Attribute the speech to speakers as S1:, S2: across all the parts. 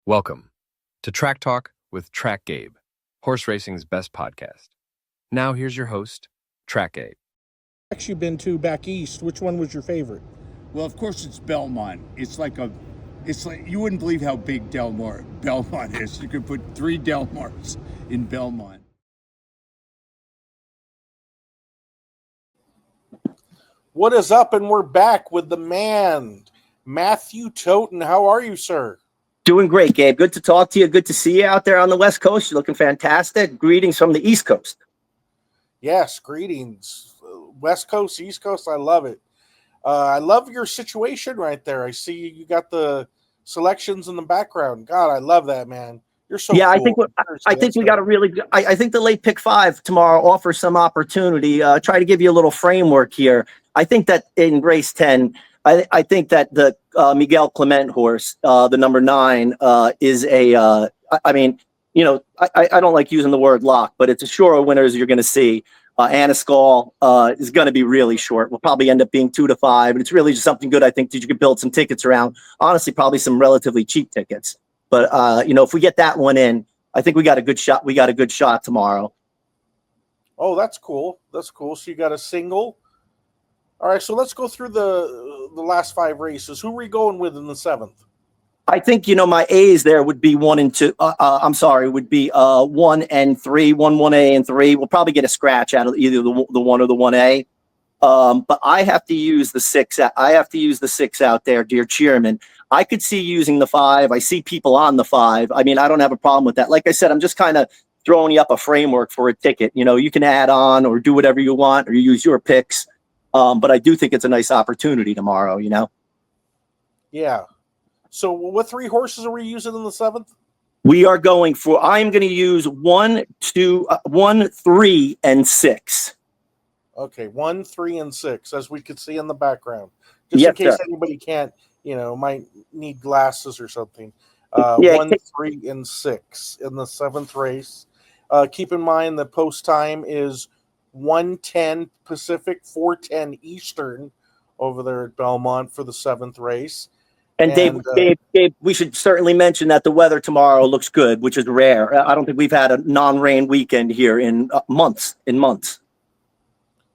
S1: Welcome to Track Talk with TrackGabe, horse racing's best podcast. Now here's your host, TrackGabe.
S2: You've been to back east. Which one was your favorite?
S3: Well, of course, it's Belmont. It's like you wouldn't believe how big Belmont is. You could put 3 Delmars in Belmont.
S2: What is up? And we're back with the man, Matthew Totin. How are you, sir?
S4: Doing great, Gabe. Good to talk to you. Good to see you out there on the West Coast. You're looking fantastic. Greetings from the East Coast.
S2: Yes, greetings. West Coast, East Coast, I love it. I love your situation right there. I see you got the selections in the background. God, I love that, man. You're so
S4: yeah,
S2: cool.
S4: I think we got a really good. I think the late pick 5 tomorrow offers some opportunity. Try to give you a little framework here. I think that in race 10, I think that the Miguel Clement horse, the number 9, is a. I mean, you know, I don't like using the word lock, but it's a sure winners you're going to see. Anascal is going to be really short. Will probably end up being 2 to 5, and it's really just something good. I think that you could build some tickets around. Honestly, probably some relatively cheap tickets. But you know, if we get that one in, I think we got a good shot. We got a good shot tomorrow.
S2: Oh, that's cool. That's cool. So you got a single. All right, so let's go through the last 5 races. Who are we going with in the 7th?
S4: I think, you know, my A's there would be 1 and 2. I'm sorry, would be 1 and 3, 1A and 3. We'll probably get a scratch out of either the 1 or the 1A. But I have to use the 6. I have to use the 6 out there, dear chairman. I could see using the 5. I see people on the 5. I mean, I don't have a problem with that. Like I said, I'm just kind of throwing you up a framework for a ticket. You know, you can add on or do whatever you want or use your picks. But I do think it's a nice opportunity tomorrow, you know?
S2: Yeah. So what 3 horses are we using in the 7th?
S4: We are going for, I'm going to use 1, 3, and 6.
S2: Okay, 1, 3, and 6, as we could see in the background. Just
S4: Yes,
S2: in case
S4: sir.
S2: anybody can't, you know, might need glasses or something.
S4: Yeah,
S2: 1, 3, and 6 in the 7th race. Keep in mind the post time is 1:10 Pacific, 4:10 Eastern over there at Belmont for the 7th race.
S4: And Dave, we should certainly mention that the weather tomorrow looks good, which is rare. I don't think we've had a non-rain weekend here in months.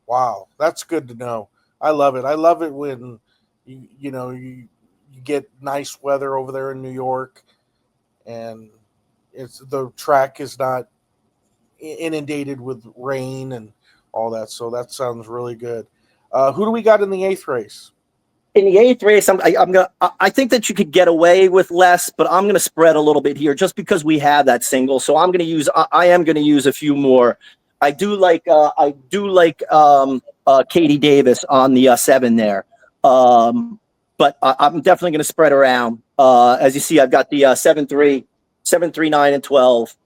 S2: Wow, that's good to know. I love it. I love it when you get nice weather over there in New York, and the track is not inundated with rain and all that. So that sounds really good. Who do we got in the 8th race?
S4: In the 8th race, I think that you could get away with less, but I'm gonna spread a little bit here just because we have that single. So I am gonna use a few more. I do like Katie Davis on the 7 there. But I'm definitely gonna spread around. As you see, I've got the 7-3, 7-3, 9, and 12.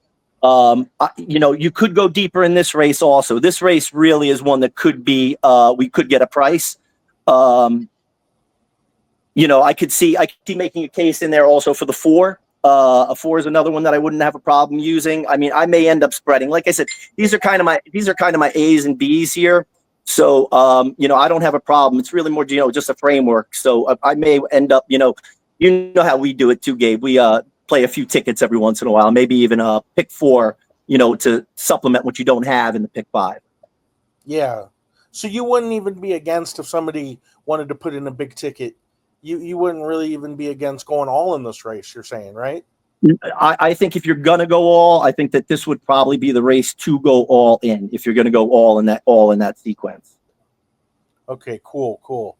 S4: You know, you could go deeper in this race also. This race really is one that could be, we could get a price. You know, I could see making a case in there also for the 4. A 4 is another one that I wouldn't have a problem using. I mean, I may end up spreading. Like I said, these are kind of my A's and B's here. So, you know, I don't have a problem. It's really more, you know, just a framework. So I may end up, you know how we do it too, Gabe. We play a few tickets every once in a while, maybe even pick 4, you know, to supplement what you don't have in the pick 5.
S2: Yeah. So you wouldn't even be against if somebody wanted to put in a big ticket. You wouldn't really even be against going all in this race, you're saying, right?
S4: I think if you're going to go all, I think that this would probably be the race to go all in if you're going to go all in that sequence.
S2: Okay, cool.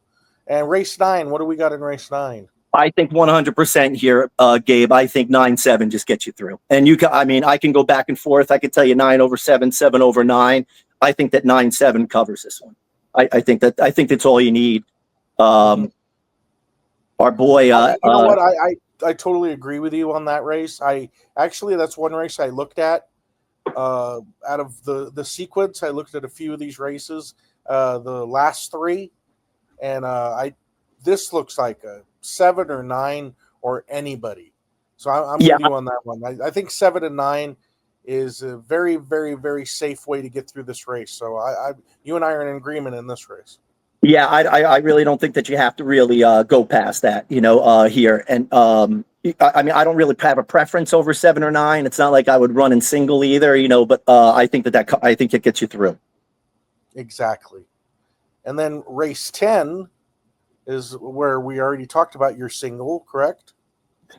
S2: And race 9, what do we got in race 9?
S4: I think 100% here, Gabe. I think 9-7 just gets you through. And I can go back and forth. I could tell you 9 over 7, 7 over 9. I think that 9-7 covers this one. I think that's all you need. Our boy,
S2: you know what? I totally agree with you on that race. That's one race I looked at. Out of the sequence, I looked at a few of these races, the last 3, and this looks like a 7 or 9 or anybody. So I'm with you on that one. I think 7 and 9 is a very, very, very safe way to get through this race. So you and I are in agreement in this race.
S4: Yeah, I really don't think that you have to really go past that, you know, here. And I mean, I don't really have a preference over 7 or 9. It's not like I would run in single either, but I think I think it gets you through.
S2: Exactly. And then race 10 is where we already talked about your single, correct?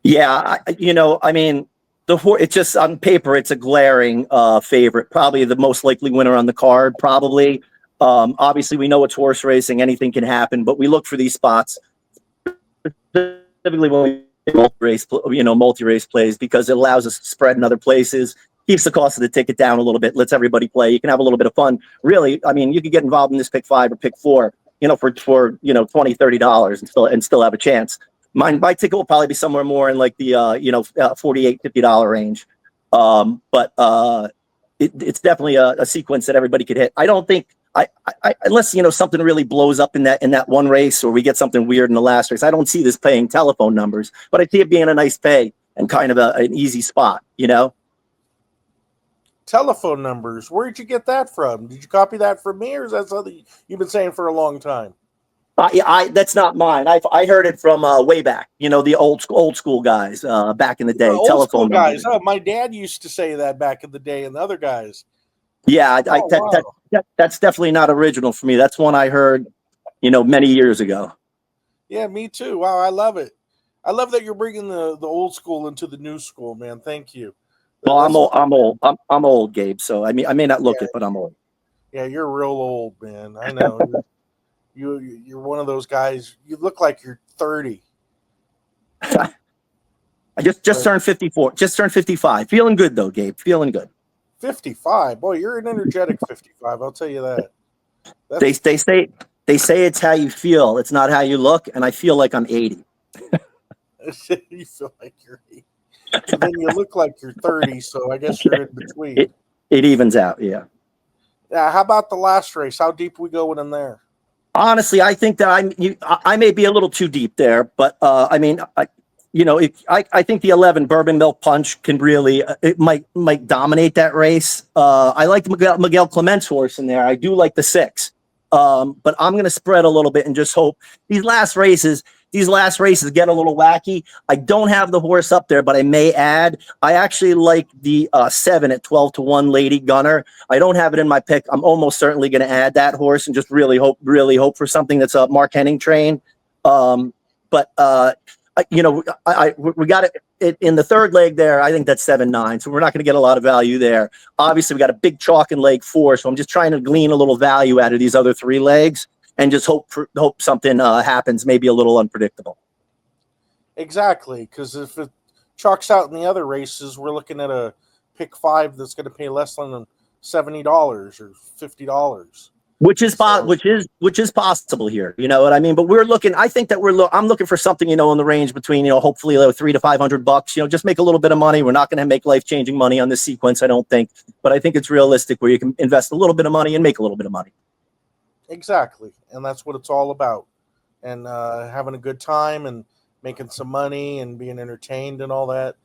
S4: Yeah, I mean, it's just on paper, it's a glaring favorite, probably the most likely winner on the card, probably. Obviously, we know it's horse racing; anything can happen. But we look for these spots, specifically when we multi-race plays, because it allows us to spread in other places, keeps the cost of the ticket down a little bit, lets everybody play. You can have a little bit of fun. Really, I mean, you could get involved in this pick 5 or pick 4, for $20, $30 and still have a chance. My ticket will probably be somewhere more in like the $48, $50 range. But it's definitely a sequence that everybody could hit. I don't think unless something really blows up in that one race, or we get something weird in the last race, I don't see this paying telephone numbers, but I see it being a nice pay and kind of an easy spot.
S2: Telephone numbers. Where'd you get that from? Did you copy that from me, or is that something you've been saying for a long time?
S4: That's not mine. I heard it from way back. The old school guys back in the day.
S2: Old
S4: telephone
S2: school guys.
S4: numbers.
S2: Oh, my dad used to say that back in the day, and the other guys.
S4: Yeah,
S2: Wow.
S4: that's definitely not original for me. That's one I heard, many years ago.
S2: Yeah, me too. Wow, I love it. I love that you're bringing the old school into the new school, man. Thank you.
S4: Well, I'm old. I'm old, Gabe. So I may not look it, but I'm old.
S2: Yeah, you're real old, man. I know. You're one of those guys. You look like you're 30.
S4: I just turned 54. Just turned 55. Feeling good though, Gabe. Feeling good.
S2: 55. Boy, you're an energetic 55. I'll tell you that.
S4: They say it's how you feel. It's not how you look, and I feel like I'm 80.
S2: You feel like you're 80. And then you look like you're 30, so I guess you're in between.
S4: It evens out, yeah.
S2: How about the last race? How deep we going in there?
S4: Honestly, I think that I may be a little too deep there, but I mean, I think the 11 Bourbon Milk Punch can really it might dominate that race. I like Miguel Clement's horse in there. I do like the 6, but I'm going to spread a little bit and just hope these last races get a little wacky. I don't have the horse up there, but I may add. I actually like the 7 at 12-1 Lady Gunner. I don't have it in my pick. I'm almost certainly going to add that horse and just really hope for something that's a Mark Henning train. We got it in the third leg there. I think that's 7-9, so we're not going to get a lot of value there. Obviously, we got a big chalk in leg 4, so I'm just trying to glean a little value out of these other 3 legs. And just hope something happens, maybe a little unpredictable.
S2: Exactly, because if it chalks out in the other races, we're looking at a pick 5 that's going to pay less than $70 or $50,
S4: which is possible here. You know what I mean? But we're looking. I think that I'm looking for something in the range between hopefully $300 to $500. Just make a little bit of money. We're not going to make life-changing money on this sequence, I don't think, but I think it's realistic where you can invest a little bit of money and make a little bit of money.
S2: Exactly, and that's what it's all about, and having a good time and making some money and being entertained and all that.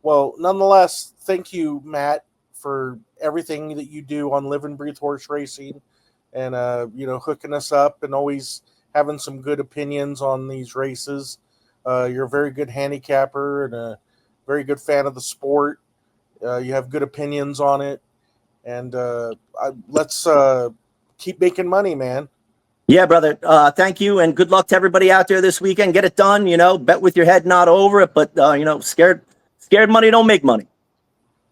S2: Well, nonetheless, thank you, Matt, for everything that you do on Live and Breathe Horse Racing, and hooking us up and always having some good opinions on these races. You're a very good handicapper and a very good fan of the sport. You have good opinions on it, and let's keep making money, man.
S4: Yeah, brother. Thank you, and good luck to everybody out there this weekend. Get it done. Bet with your head not over it, but scared money don't make money.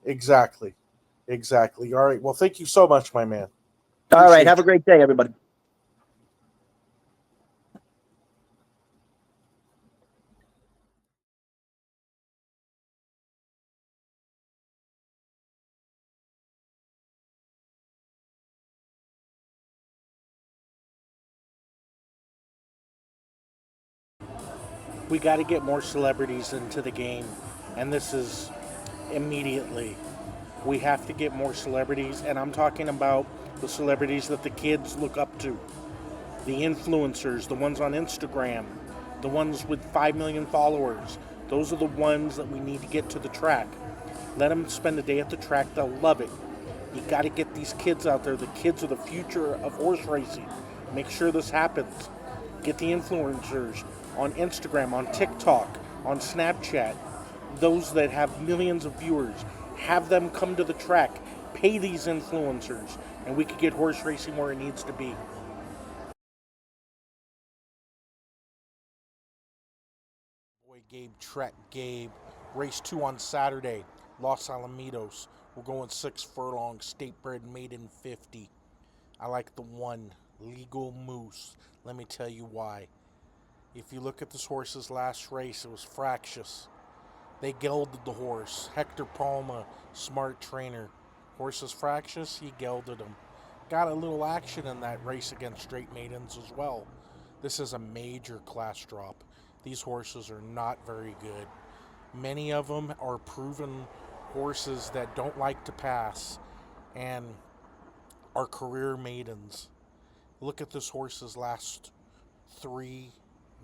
S2: Exactly. All right. Well, thank you so much, my man.
S4: All right. Have a great day, everybody.
S2: We got to get more celebrities into the game, and this is immediately. We have to get more celebrities, and I'm talking about the celebrities that the kids look up to. The influencers, the ones on Instagram, the ones with 5 million followers. Those are the ones that we need to get to the track. Let them spend a day at the track. They'll love it. You got to get these kids out there. The kids are the future of horse racing. Make sure this happens. Get the influencers on Instagram, on TikTok, on Snapchat. those that have millions of viewers, have them come to the track, pay these influencers, and we could get horse racing where it needs to be. Boy, TrackGabe, race 2 on Saturday, Los Alamitos. We're going 6 furlong, state bred maiden 50. I like the 1, Legal Moose. Let me tell you why. If you look at this horse's last race, it was fractious. They gelded the horse. Hector Palma, smart trainer. Horse is fractious, he gelded him. Got a little action in that race against straight maidens as well. This is a major class drop. These horses are not very good. Many of them are proven horses that don't like to pass and are career maidens. Look at this horse's last 3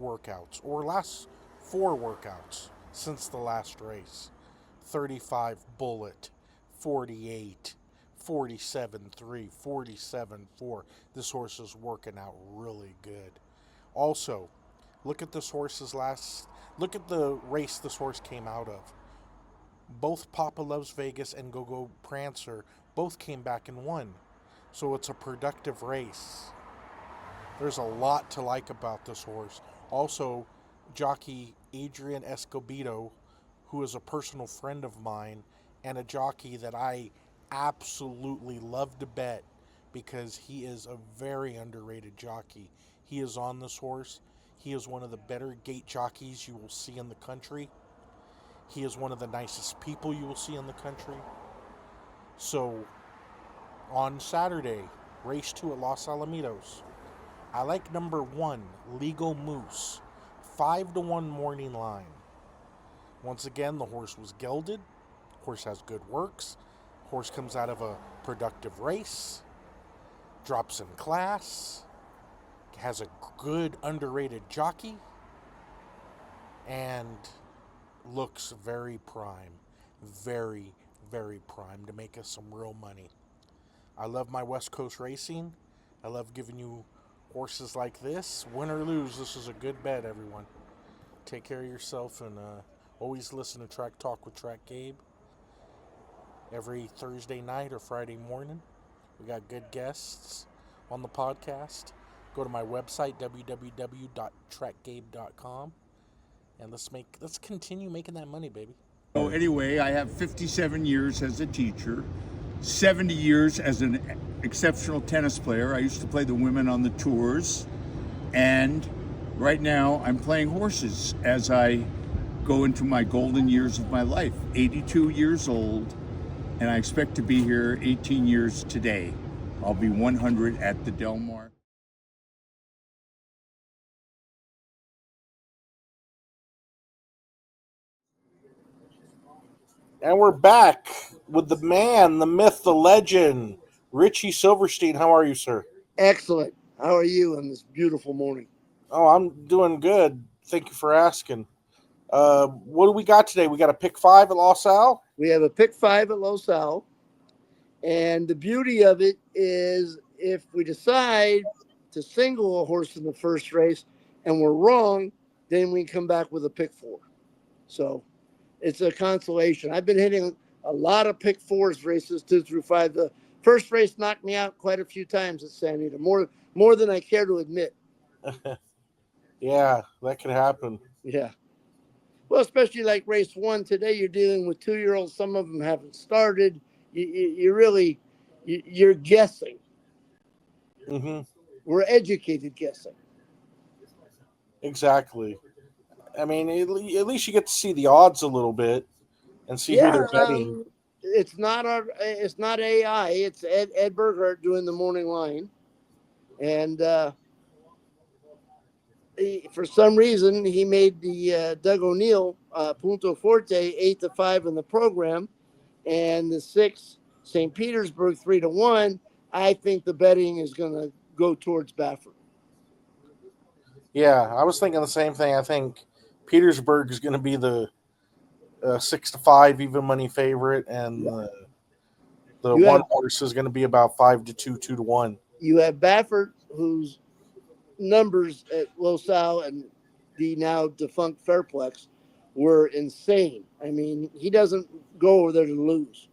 S2: workouts, or last 4 workouts since the last race. 35 Bullet, 48, 47-3, 47-4. This horse is working out really good. Also, look at this horse's look at the race this horse came out of. Both Papa Loves Vegas and Go-Go Prancer both came back and won. So it's a productive race. There's a lot to like about this horse. Also, jockey Adrian Escobedo, who is a personal friend of mine and a jockey that I absolutely love to bet because he is a very underrated jockey. He is on this horse. He is one of the better gate jockeys you will see in the country. He is one of the nicest people you will see in the country. So, on Saturday, race 2 at Los Alamitos, I like number 1, Legal Moose, 5-1 morning line. Once again, the horse was gelded. Horse has good works. Horse comes out of a productive race. Drops in class. Has a good underrated jockey. And looks very prime. Very, very prime to make us some real money. I love my West Coast racing. I love giving you horses like this. Win or lose, this is a good bet, everyone. Take care of yourself and always listen to Track Talk with TrackGabe every Thursday night or Friday morning. We got good guests on the podcast. Go to my website, www.trackgabe.com, and let's continue making that money, baby.
S3: So anyway, I have 57 years as a teacher, 70 years as an exceptional tennis player. I used to play the women on the tours, and right now I'm playing horses as I go into my golden years of my life. 82 years old, and I expect to be here 18 years today. I'll be 100 at the Del Mar.
S2: And we're back with the man, the myth, the legend, Richie Silverstein. How are you, sir?
S5: Excellent. How are you on this beautiful morning?
S2: Oh, I'm doing good. Thank you for asking. What do we got today? We got a pick 5 at Los Al.
S5: We have a pick 5 at Los Al. And the beauty of it is if we decide to single a horse in the first race and we're wrong, then we can come back with a pick 4. So it's a consolation. I've been hitting a lot of pick 4s races 2 through 5. The first race knocked me out quite a few times at San Anita, more than I care to admit.
S2: Yeah, that could happen.
S5: Yeah. Well, especially like race 1 today, you're dealing with 2-year-olds. Some of them haven't started. You're guessing.
S2: Mm-hmm.
S5: We're educated guessing.
S2: Exactly. I mean, at least you get to see the odds a little bit and see who they're betting.
S5: It's not AI. It's Ed Burghardt doing the morning line, and for some reason he made the Doug O'Neill Punto Forte 8-5 in the program, and the 6 St. Petersburg 3-1. I think the betting is going to go towards Baffert.
S2: Yeah, I was thinking the same thing. I think Petersburg is going to be the 6-5 even money favorite, and the one horse is going to be about 5-2, 2-1.
S5: You have Baffert, whose numbers at Los Al and the now defunct Fairplex were insane. I mean, he doesn't go over there to lose.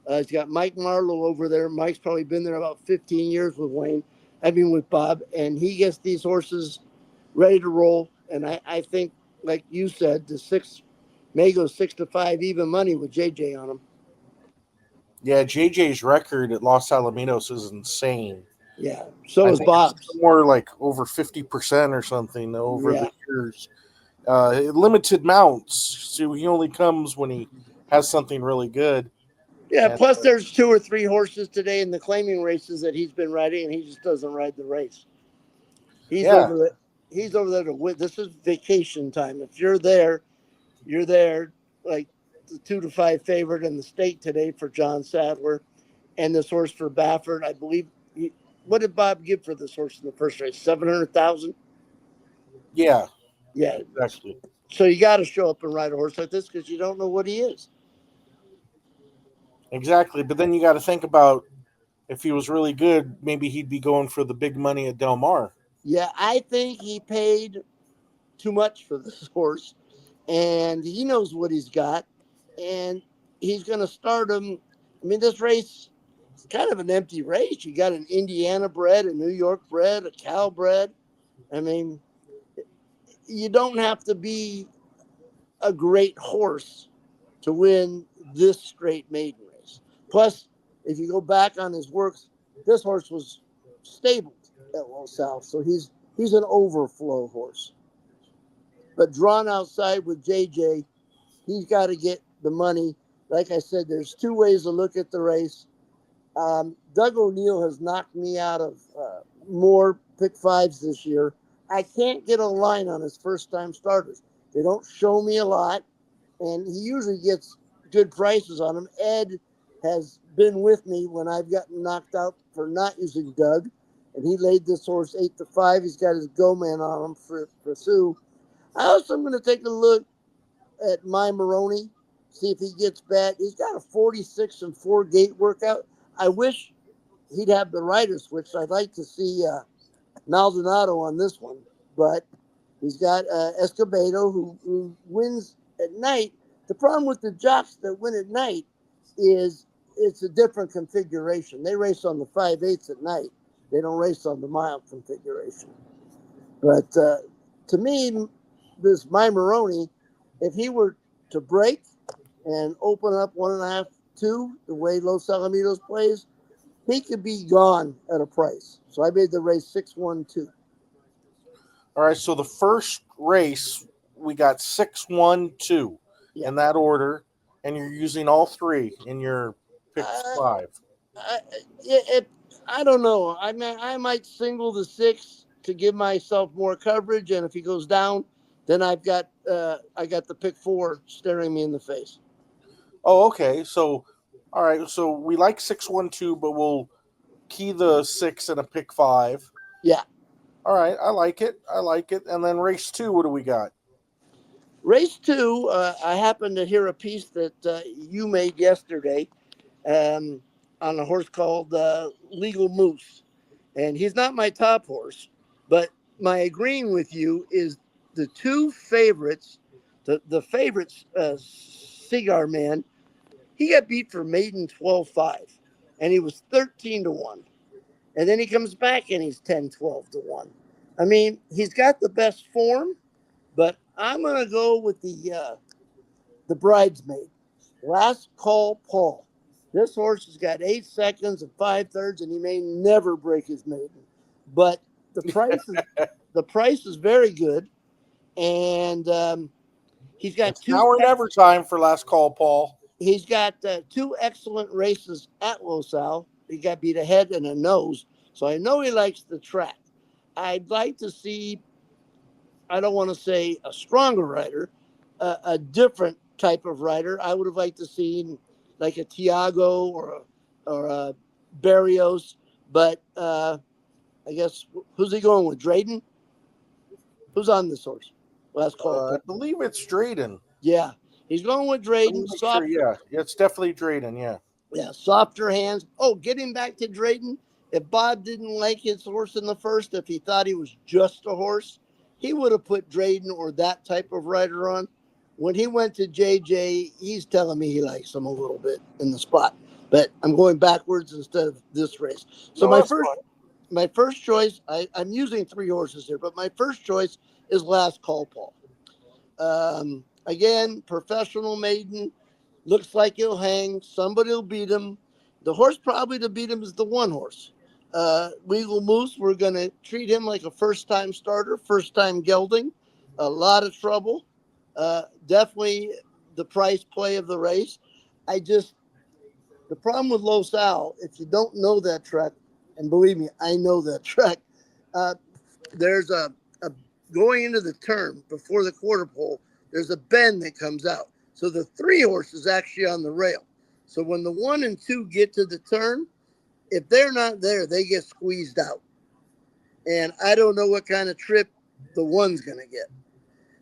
S5: He's got Mike Marlowe over there. Mike's probably been there about 15 years with Wayne, with Bob, and he gets these horses ready to roll. And I think, like you said, the six may go 6-5 even money with JJ on them.
S2: Yeah, JJ's record at Los Alamitos is insane.
S5: Yeah, so
S2: I
S5: is
S2: think it's
S5: Bob's.
S2: somewhere like over 50% or something over
S5: Yeah.
S2: the years. Limited mounts, so he only comes when he has something really good.
S5: Yeah,
S2: And,
S5: plus there's 2 or 3 horses today in the claiming races that he's been riding, and he just doesn't ride the race. He's
S2: Yeah.
S5: over there. He's over there to win. This is vacation time. If you're there, you're there. Like the 2-5 favorite in the state today for John Sadler, and this horse for Baffert. I believe. What did Bob give for this horse in the first race? 700,000.
S2: Yeah,
S5: Yeah.
S2: exactly.
S5: So you got to show up and ride a horse like this because you don't know what he is.
S2: Exactly. But then you got to think about if he was really good, maybe he'd be going for the big money at Del Mar.
S5: Yeah, I think he paid too much for this horse, and he knows what he's got, and he's going to start him. I mean, this race is kind of an empty race. You got an Indiana bred, a New York bred, a Cal bred. I mean, you don't have to be a great horse to win this straight maiden race. Plus, if you go back on his works, this horse was stabled at Los Al, so he's an overflow horse. But drawn outside with JJ, he's got to get the money. Like I said, there's 2 ways to look at the race. Doug O'Neill has knocked me out of more pick 5s this year. I can't get a line on his first-time starters. They don't show me a lot, and he usually gets good prices on them. Ed has been with me when I've gotten knocked out for not using Doug, and he laid this horse 8-5. He's got his go man on him for Sue. I also am going to take a look at My Maroney, see if he gets bad. He's got a 46-4 gate workout. I wish he'd have the rider switch. I'd like to see Maldonado on this one, but he's got Escobedo who wins at night. The problem with the jocks that win at night is it's a different configuration. They race on the 5/8 at night. They don't race on the mile configuration. But to me, this My Maroney, if he were to break and open up 1.5, 2, the way Los Alamitos plays, he could be gone at a price. So I made the race 6-1-2.
S2: All right, so the first race, we got 6-1-2 in that order, and you're using all 3 in your pick 5.
S5: I don't know. I might single the 6 to give myself more coverage, and if he goes down, then I got the pick 4 staring me in the face.
S2: Oh, okay. So, all right. So we like 6-1-2, but we'll key the 6 in a pick 5.
S5: Yeah.
S2: All right. I like it. And then race 2, what do we got?
S5: Race 2, I happened to hear a piece that you made yesterday on a horse called Legal Moose. And he's not my top horse, but my agreeing with you is the 2 favorites, the favorites, Cigar Man, he got beat for maiden 12-5, and he was 13-1. And then he comes back and he's 10-12-1. I mean, he's got the best form, but I'm going to go with the bridesmaid. Last Call Paul. This horse has got 8 seconds and 5/3, and he may never break his maiden. But the price is very good, and he's got
S2: it's now or never time for Last Call Paul.
S5: He's got 2 excellent races at Los Al. He got beat a head and a nose, so I know he likes the track. I'd like to see, I don't want to say a stronger rider, a different type of rider. I would have liked to see like a Tiago or a Barrios, but I guess who's he going with? Drayden? Who's on this horse? Last call.
S2: I believe it's Drayden.
S5: Yeah, he's going with Drayden.
S2: Sure, yeah, it's definitely Drayden. Yeah.
S5: Yeah, softer hands. Oh, getting back to Drayden, if Bob didn't like his horse in the first, if he thought he was just a horse, he would have put Drayden or that type of rider on. when he went to JJ, he's telling me he likes him a little bit in the spot. But I'm going backwards instead of this race. So
S2: No, that's fine.
S5: my first choice, I'm using 3 horses here, but my first choice is Last Call Paul. Again, professional maiden. Looks like he'll hang. Somebody will beat him. The horse probably to beat him is the 1 horse. Legal Moose, we're going to treat him like a first-time starter, first-time gelding. A lot of trouble. Definitely the price play of the race. The problem with Los Al, if you don't know that track, and believe me, I know that track, there's a going into the turn before the quarter pole, there's a bend that comes out. So the 3 horse is actually on the rail. So when the 1 and 2 get to the turn, if they're not there, they get squeezed out. And I don't know what kind of trip the 1's going to get.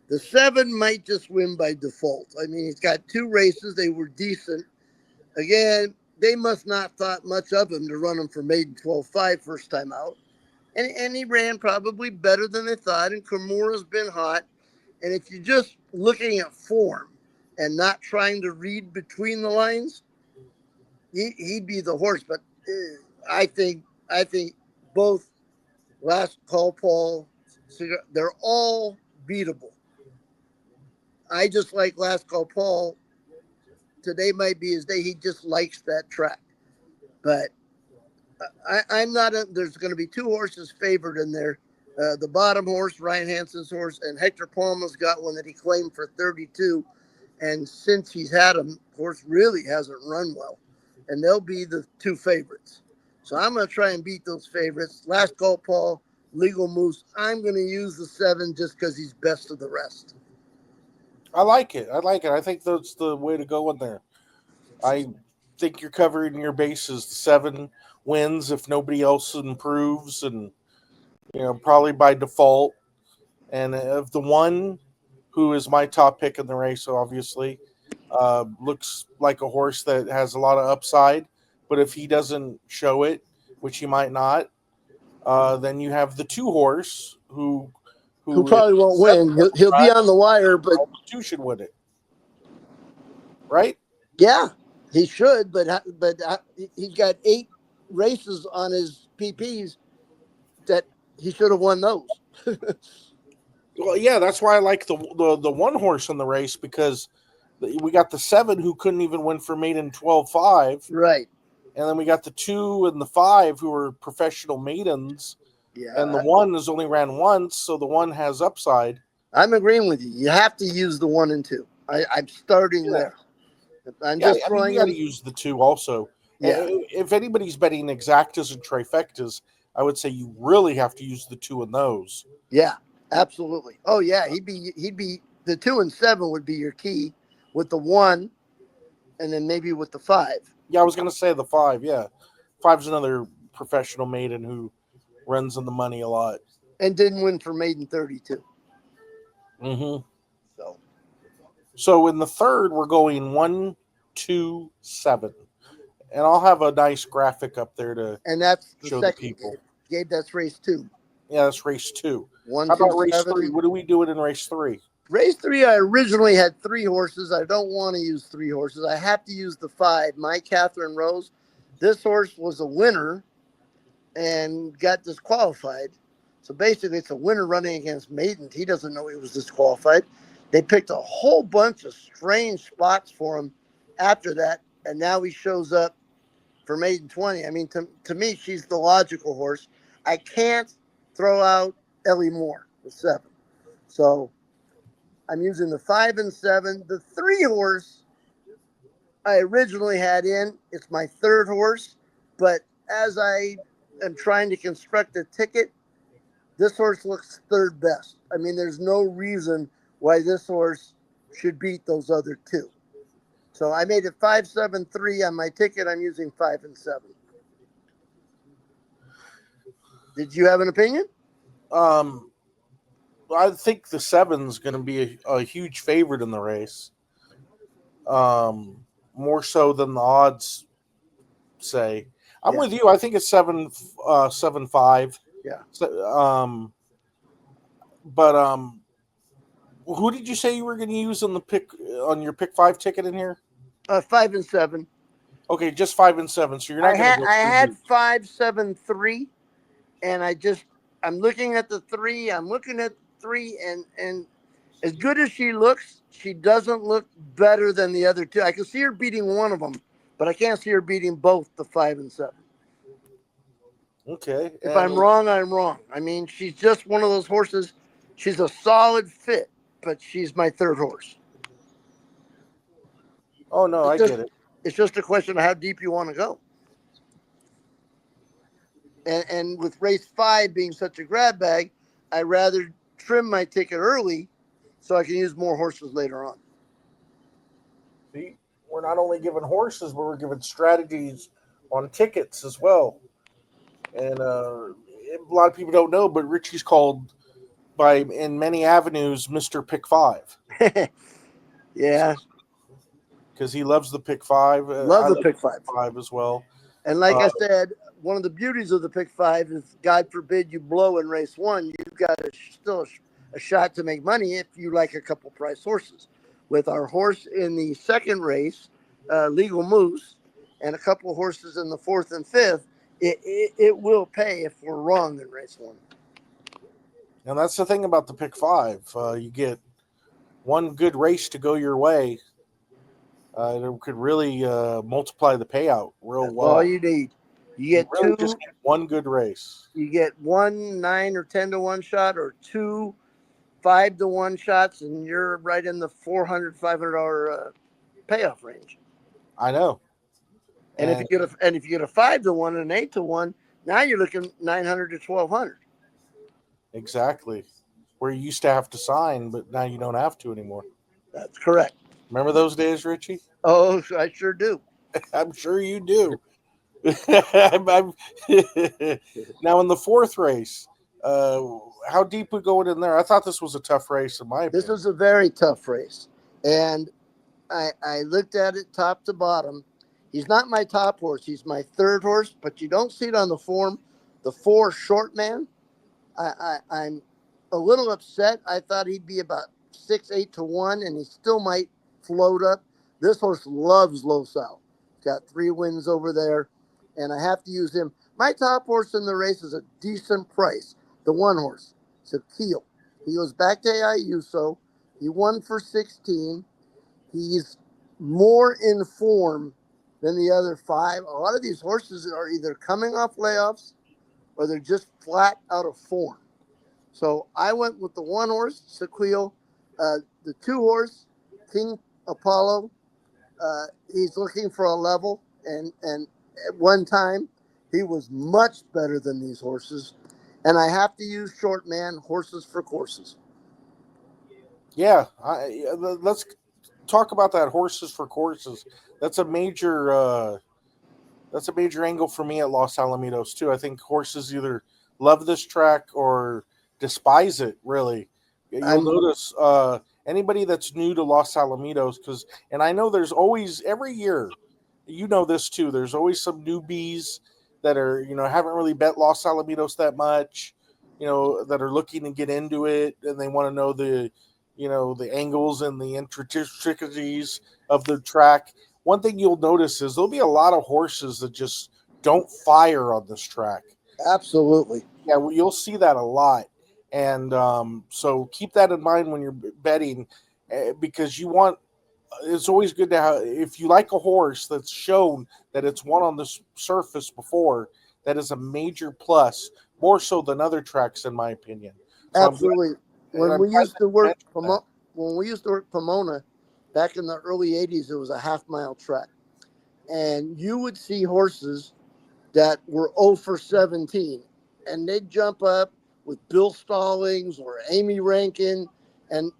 S5: The 7 might just win by default. I mean, he's got 2 races. They were decent. Again, they must not thought much of him to run him for maiden 12.5 first time out. And he ran probably better than they thought. And Kimura's been hot. And if you're just looking at form and not trying to read between the lines, he'd be the horse. But I think both Last Call Paul, they're all beatable. I just like Last Call Paul. Today might be his day. He just likes that track. But I'm not. There's going to be 2 horses favored in there. The bottom horse, Ryan Hansen's horse, and Hector Palma's got one that he claimed for 32. And since he's had him, of course, really hasn't run well. And they'll be the 2 favorites. So I'm going to try and beat those favorites. Last Call Paul, Legal Moose. I'm going to use the 7 just because he's best of the rest.
S2: I like it. I think that's the way to go in there. I think you're covering your bases. The 7 wins if nobody else improves, and probably by default. And of the 1 who is my top pick in the race, obviously, looks like a horse that has a lot of upside. But if he doesn't show it, which he might not, then you have the 2 horse who
S5: probably won't win. He'll be on the wire, but
S2: 2 should win it, right?
S5: Yeah, he should. But he's got 8 races on his PPs that he should have won those.
S2: Well, yeah, that's why I like the 1 horse in the race, because we got the 7 who couldn't even win for maiden 12.5,
S5: right?
S2: And then we got the 2 and the 5 who are professional maidens.
S5: Yeah.
S2: And the 1 has only ran once, so the 1 has upside.
S5: I'm agreeing with you. You have to use the 1 and 2. I'm starting there. I'm just throwing.
S2: You got to use the 2 also.
S5: Yeah.
S2: If anybody's betting exactas and trifectas, I would say you really have to use the 2 in those.
S5: Yeah, absolutely. Oh yeah, he'd be the 2 and 7 would be your key, with the 1, and then maybe with the 5.
S2: Yeah, I was going to say the 5. Yeah, 5's another professional maiden who runs in the money a lot
S5: and didn't win for maiden 32.
S2: Mm-hmm.
S5: So
S2: in the 3rd, we're going 1, 2, 7, and I'll have a nice graphic up there to
S5: that's
S2: show
S5: the
S2: people.
S5: Gabe, that's race 2.
S2: Yeah, that's race 2.
S5: 1,
S2: How
S5: 2,
S2: about race
S5: 7.
S2: 3? What are we doing in race 3?
S5: Race 3, I originally had 3 horses. I don't want to use 3 horses. I have to use the 5, My Catherine Rose. This horse was a winner and got disqualified. So basically, it's a winner running against maidens. He doesn't know he was disqualified. They picked a whole bunch of strange spots for him after that, and now he shows up for maiden 20. I mean, to me, she's the logical horse. I can't throw out Ellie Moore, the 7. So I'm using the 5 and 7. The 3 horse I originally had in. It's my 3rd horse, but as I am trying to construct a ticket, this horse looks 3rd best. I mean, there's no reason why this horse should beat those other 2. So I made it 5, 7, 3 on my ticket. I'm using 5 and 7. Did you have an opinion?
S2: I think the 7's going to be a huge favorite in the race. More so than the odds say. I'm with you. I think it's 7-5.
S5: Yeah.
S2: So, but who did you say you were going to use on your pick 5 ticket in here?
S5: 5 and 7.
S2: Okay, just 5 and 7. So you're not going to go.
S5: I had 5, 7, 3, and I'm looking at the 3. I'm looking at 3, and as good as she looks, she doesn't look better than the other 2. I can see her beating one of them, but I can't see her beating both the 5 and 7.
S2: Okay.
S5: If I'm wrong, I'm wrong. I mean, she's just one of those horses. She's a solid fit, but she's my third horse.
S2: Oh no, I get it.
S5: It's just a question of how deep you want to go. And with race 5 being such a grab bag, I'd rather trim my ticket early so I can use more horses later on.
S2: See, we're not only giving horses, but we're giving strategies on tickets as well. And a lot of people don't know, but Richie's called in many avenues Mr. Pick 5.
S5: Yeah.
S2: Because he loves the pick 5.
S5: Love the pick 5.
S2: 5 as well.
S5: And like I said, one of the beauties of the pick 5 is, God forbid you blow in race 1, you've got still a shot to make money if you like a couple price horses. With our horse in the second race, Legal Moose, and a couple horses in the 4th and 5th, it will pay if we're wrong in race 1.
S2: And that's the thing about the pick 5. You get one good race to go your way. It could really multiply the payout real
S5: That's
S2: well.
S5: all you need. You get
S2: really
S5: two.
S2: Just get one good race.
S5: You get 1 9 or 10 to 1 shot, or 2 5 to 1 shots, and you're right in the $400, $500 payoff range.
S2: I know.
S5: And if you get a 5 to 1 and an 8 to 1, now you're looking 900 to 1,200.
S2: Exactly. Where you used to have to sign, but now you don't have to anymore.
S5: That's correct.
S2: Remember those days, Richie?
S5: Oh, I sure do.
S2: I'm sure you do. Now in the 4th race, how deep we going in there? I thought this was a tough race in my opinion.
S5: This was a very tough race. And I looked at it top to bottom. He's not my top horse. He's my 3rd horse, but you don't see it on the form. The 4 Short Man, I'm a little upset. I thought he'd be about 6, 8 to 1, and he still might float up. This horse loves Los Al. Got 3 wins over there, and I have to use him. My top horse in the race is a decent price. The 1 horse, Sakil. He goes back to Ayuso. He won for 16. He's more in form than the other 5. A lot of these horses are either coming off layoffs or they're just flat out of form. So I went with the 1 horse, Sequil. The 2 horse, King Apollo. He's looking for a level, and at one time he was much better than these horses. And I have to use Short Man, horses for courses.
S2: Yeah, let's talk about that, horses for courses. That's a major angle for me at Los Alamitos too. I think horses either love this track or despise it. Really, you'll notice anybody that's new to Los Alamitos, and I know there's always, every year, you know this too, there's always some newbies that are, haven't really bet Los Alamitos that much, that are looking to get into it, and they want to know the angles and the intricacies of the track. One thing you'll notice is there'll be a lot of horses that just don't fire on this track.
S5: Absolutely.
S2: Yeah, you'll see that a lot. And so keep that in mind when you're betting, because it's always good to have, if you like a horse that's shown that it's won on this surface before, that is a major plus, more so than other tracks, in my opinion. So
S5: absolutely. When we used to work Pomona back in the early 80s, it was a half-mile track. And you would see horses that were 0 for 17, and they'd jump up with Bill Stallings or Amy Rankin and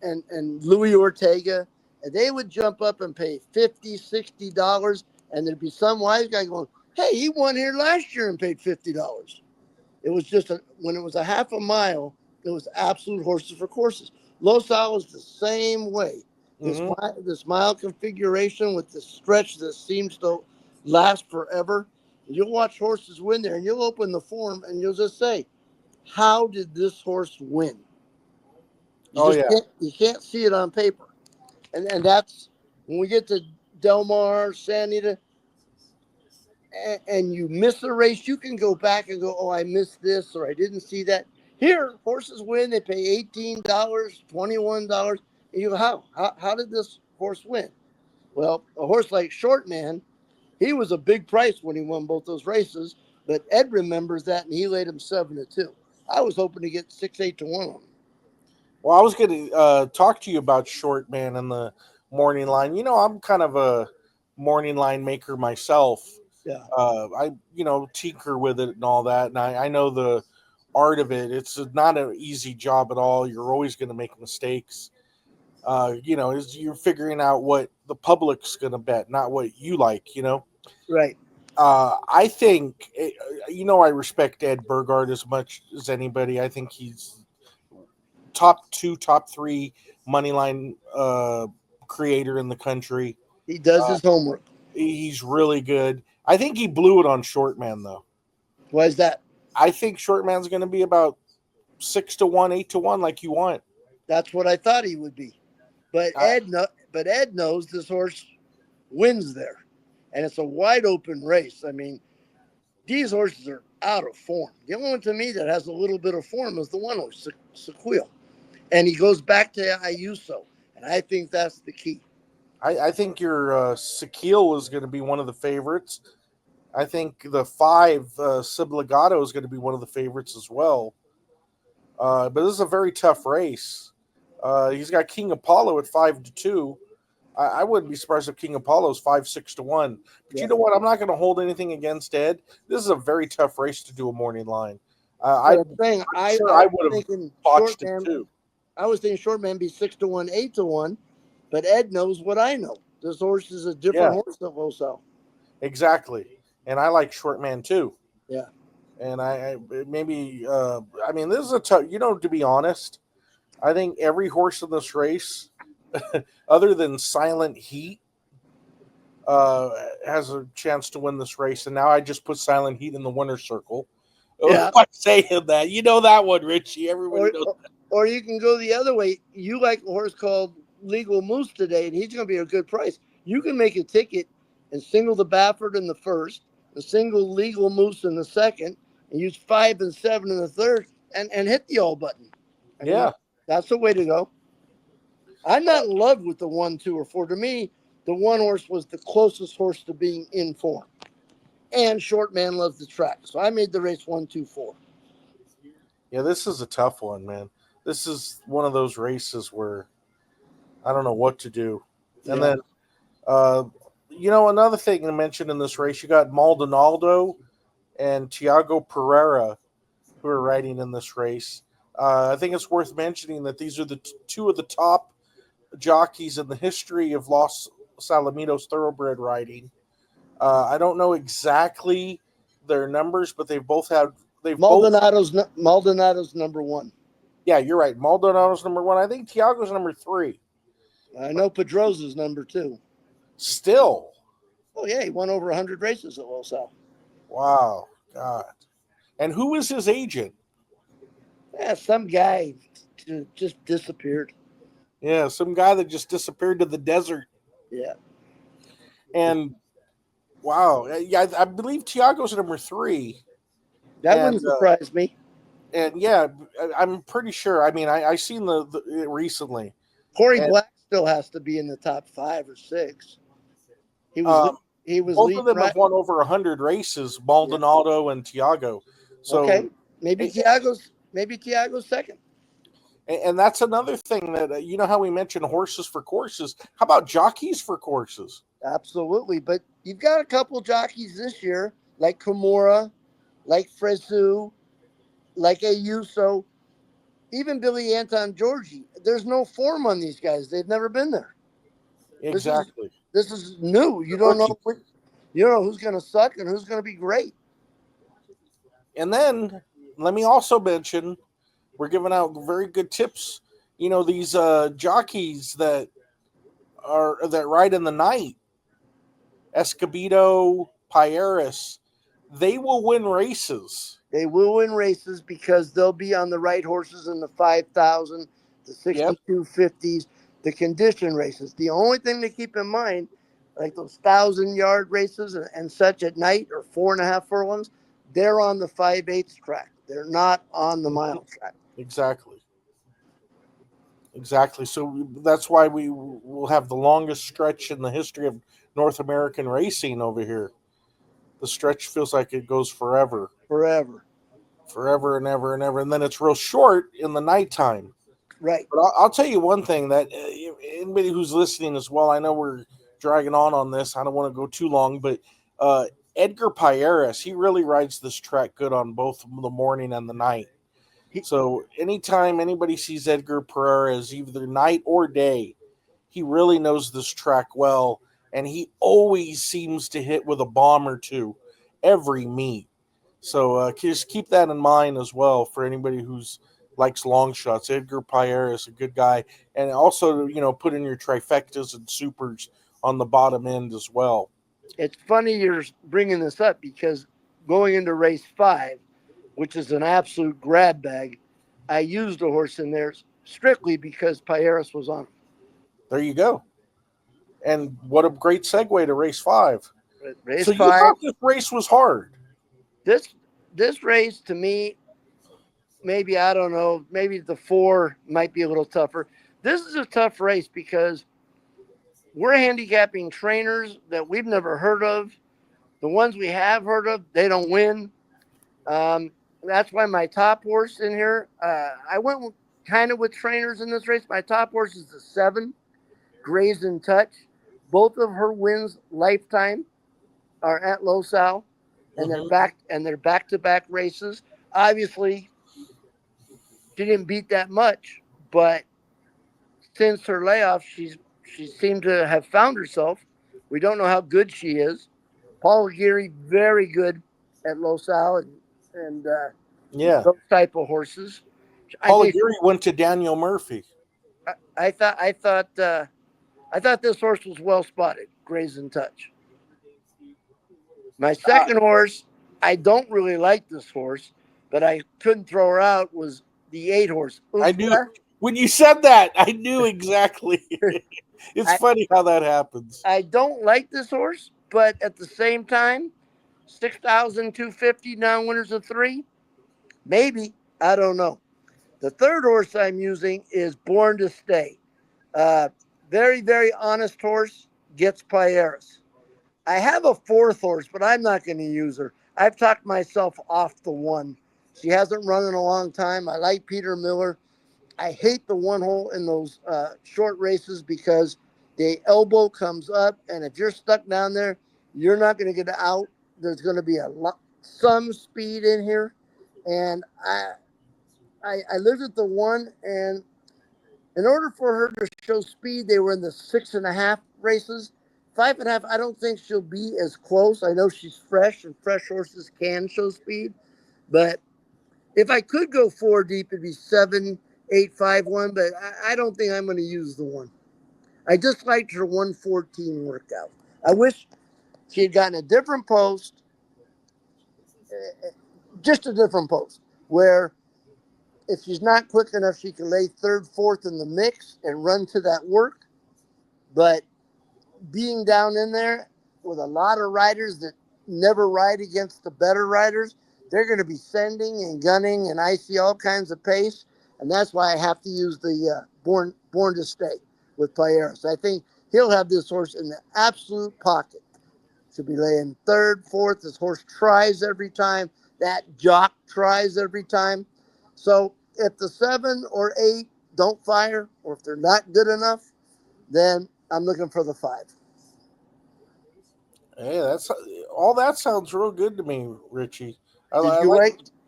S5: Louis Ortega, and they would jump up and pay $50, $60, and there'd be some wise guy going, hey, he won here last year and paid $50. It was just when it was a half a mile, it was absolute horses for courses. Los Al was the same way. This mile configuration with the stretch that seems to last forever. You'll watch horses win there, and you'll open the form, and you'll just say, how did this horse win?
S2: Oh yeah.
S5: You can't see it on paper. And that's when we get to Del Mar, Santa Anita, and you miss a race, you can go back and go, oh, I missed this or I didn't see that. Here, horses win. They pay $18, $21. And you go, how did this horse win? Well, a horse like Shortman, he was a big price when he won both those races, but Ed remembers that and he laid him 7-2. I was hoping to get 6-8 to 1 on him.
S2: Well, I was going to talk to you about Short Man and the morning line. I'm kind of a morning line maker myself.
S5: Yeah.
S2: I tinker with it and all that, and I know the art of it. It's not an easy job at all. You're always going to make mistakes. You're figuring out what the public's going to bet, not what you like.
S5: Right.
S2: I think I respect Ed Burgard as much as anybody. I think he's top 2, top 3 money line creator in the country.
S5: He does his homework.
S2: He's really good. I think he blew it on Short Man though.
S5: Why is that?
S2: I think Short Man's going to be about 6 to 1, 8 to 1, like you want.
S5: That's what I thought he would be. But Ed knows this horse wins there, and it's a wide open race. I mean, these horses are out of form. The only one to me that has a little bit of form is the one horse, Sequil, and he goes back to Ayuso, and I think that's the key.
S2: I think your Sequil is going to be one of the favorites. I think the 5 Subligato is going to be one of the favorites as well. But this is a very tough race. He's got King Apollo at 5 to 2. I wouldn't be surprised if King Apollo is 5, 6 to 1. But you know what? I'm not going to hold anything against Ed. This is a very tough race to do a morning line.
S5: I would have botched it too. I was thinking Shortman be 6 to 1, 8 to 1, but Ed knows what I know. This horse is a different horse than Loso.
S2: Exactly, and I like Shortman too.
S5: Yeah,
S2: and I maybe this is a tough. To be honest, I think every horse in this race, other than Silent Heat, has a chance to win this race. And now I just put Silent Heat in the winner's circle.
S5: Yeah,
S2: I'm saying that. That one, Richie. Everybody knows that.
S5: Or you can go the other way. You like a horse called Legal Moose today, and he's going to be a good price. You can make a ticket and single the Baffert in the first, the single Legal Moose in the second, and use 5 and 7 in the third, and hit the all button. That's the way to go. I'm not in love with the 1, 2, or 4. To me, the one horse was the closest horse to being in form. And Shortman loves the track. So I made the race 1, 2, 4.
S2: Yeah, this is a tough one, man. This is one of those races where I don't know what to do. And then, another thing to mention in this race, you got Maldonado and Tiago Pereira who are riding in this race. I think it's worth mentioning that these are the 2 of the top jockeys in the history of Los Alamitos thoroughbred riding. I don't know exactly their numbers, but Maldonado's
S5: number 1.
S2: Yeah, you're right. Maldonado's number 1. I think Tiago's number 3.
S5: I know Pedrosa's number 2.
S2: Still.
S5: Oh yeah, he won over 100 races at Los Al.
S2: Wow, God. And who was his agent?
S5: Yeah, some guy just disappeared.
S2: Yeah, some guy that just disappeared to the desert.
S5: Yeah.
S2: And wow, yeah, I believe Tiago's number 3.
S5: That wouldn't surprise me.
S2: And yeah, I'm pretty sure. I mean, I seen the recently.
S5: Corey Black still has to be in the top 5 or 6. He was
S2: both of them have won over 100 races, Maldonado and Tiago. So
S5: maybe Tiago's second.
S2: And that's another thing that how we mentioned horses for courses. How about jockeys for courses?
S5: Absolutely, but you've got a couple jockeys this year, like Kimura, like Fresu, like Ayuso, even Billy Anton Georgie. There's no form on these guys. They've never been there.
S2: Exactly.
S5: This is new. You don't know who's going to suck and who's going to be great.
S2: And then let me also mention, we're giving out very good tips. These jockeys that ride in the night, Escobedo, Pieris, they will win races.
S5: They will win races because they'll be on the right horses in the 5,000, the 6250s, the condition races. The only thing to keep in mind, like those 1,000-yard races and such at night, or 4.5 furlongs, they're on the 5/8 track. They're not on the mile track.
S2: Exactly. So that's why we will have the longest stretch in the history of North American racing over here. The stretch feels like it goes forever. Forever and ever and ever. And then it's real short in the nighttime.
S5: Right.
S2: But I'll tell you one thing that anybody who's listening as well, I know we're dragging on this. I don't want to go too long, but Edgar Payeras, he really rides this track good on both the morning and the night. So anytime anybody sees Edgar Payeras, either night or day, he really knows this track well, and he always seems to hit with a bomb or two every meet. So just keep that in mind as well for anybody who's likes long shots. Edgar Payeras, a good guy, and also put in your trifectas and supers on the bottom end as well.
S5: It's funny you're bringing this up because going into race 5, which is an absolute grab bag, I used a horse in there strictly because Payeras was on him.
S2: There you go. And what a great segue to race 5.
S5: Race
S2: so
S5: 5.
S2: You thought this race was hard.
S5: This race, to me, maybe, I don't know, maybe the 4 might be a little tougher. This is a tough race because we're handicapping trainers that we've never heard of. The ones we have heard of, they don't win. That's why my top horse in here, I went kind of with trainers in this race. My top horse is the 7, Graze and Touch. Both of her wins lifetime are at Los Al, and they're back-to-back races. Obviously, she didn't beat that much, but since her layoff, she seemed to have found herself. We don't know how good she is. Paul Aguirre, very good at Los Al and those type of horses.
S2: Paul Aguirre went to Daniel Murphy.
S5: I thought this horse was well spotted. Graze and Touch. My second horse, I don't really like this horse, but I couldn't throw her out, was the 8 horse.
S2: I knew when you said that. I knew exactly. It's funny how that happens.
S5: I don't like this horse, but at the same time, 6,250 now winners of 3. Maybe. I don't know. The third horse I'm using is Born to Stay. Very, very honest horse, gets Payeras. I have a 4th horse, but I'm not going to use her. I've talked myself off the 1. She hasn't run in a long time. I like Peter Miller. I hate the 1 hole in those short races because the elbow comes up, and if you're stuck down there, you're not going to get out. There's going to be some speed in here, and I lived at the 1, and in order for her to show speed, they were in the 6.5 races. 5.5, I don't think she'll be as close. I know she's fresh, and fresh horses can show speed. But if I could go 4 deep, it'd be 7, 8, 5, 1. But I don't think I'm going to use the 1. I just liked her 114 workout. I wish she had gotten a different post, just a different post, where if she's not quick enough, she can lay 3rd, 4th in the mix and run to that work. But being down in there with a lot of riders that never ride against the better riders, they're going to be sending and gunning, and I see all kinds of pace, and that's why I have to use the Born to Stay with Payeras. I think he'll have this horse in the absolute pocket. Should be laying 3rd, 4th. This horse tries every time. That jock tries every time. So if the 7 or 8 don't fire, or if they're not good enough, then I'm looking for the 5.
S2: Hey, that's all. That sounds real good to me, Richie.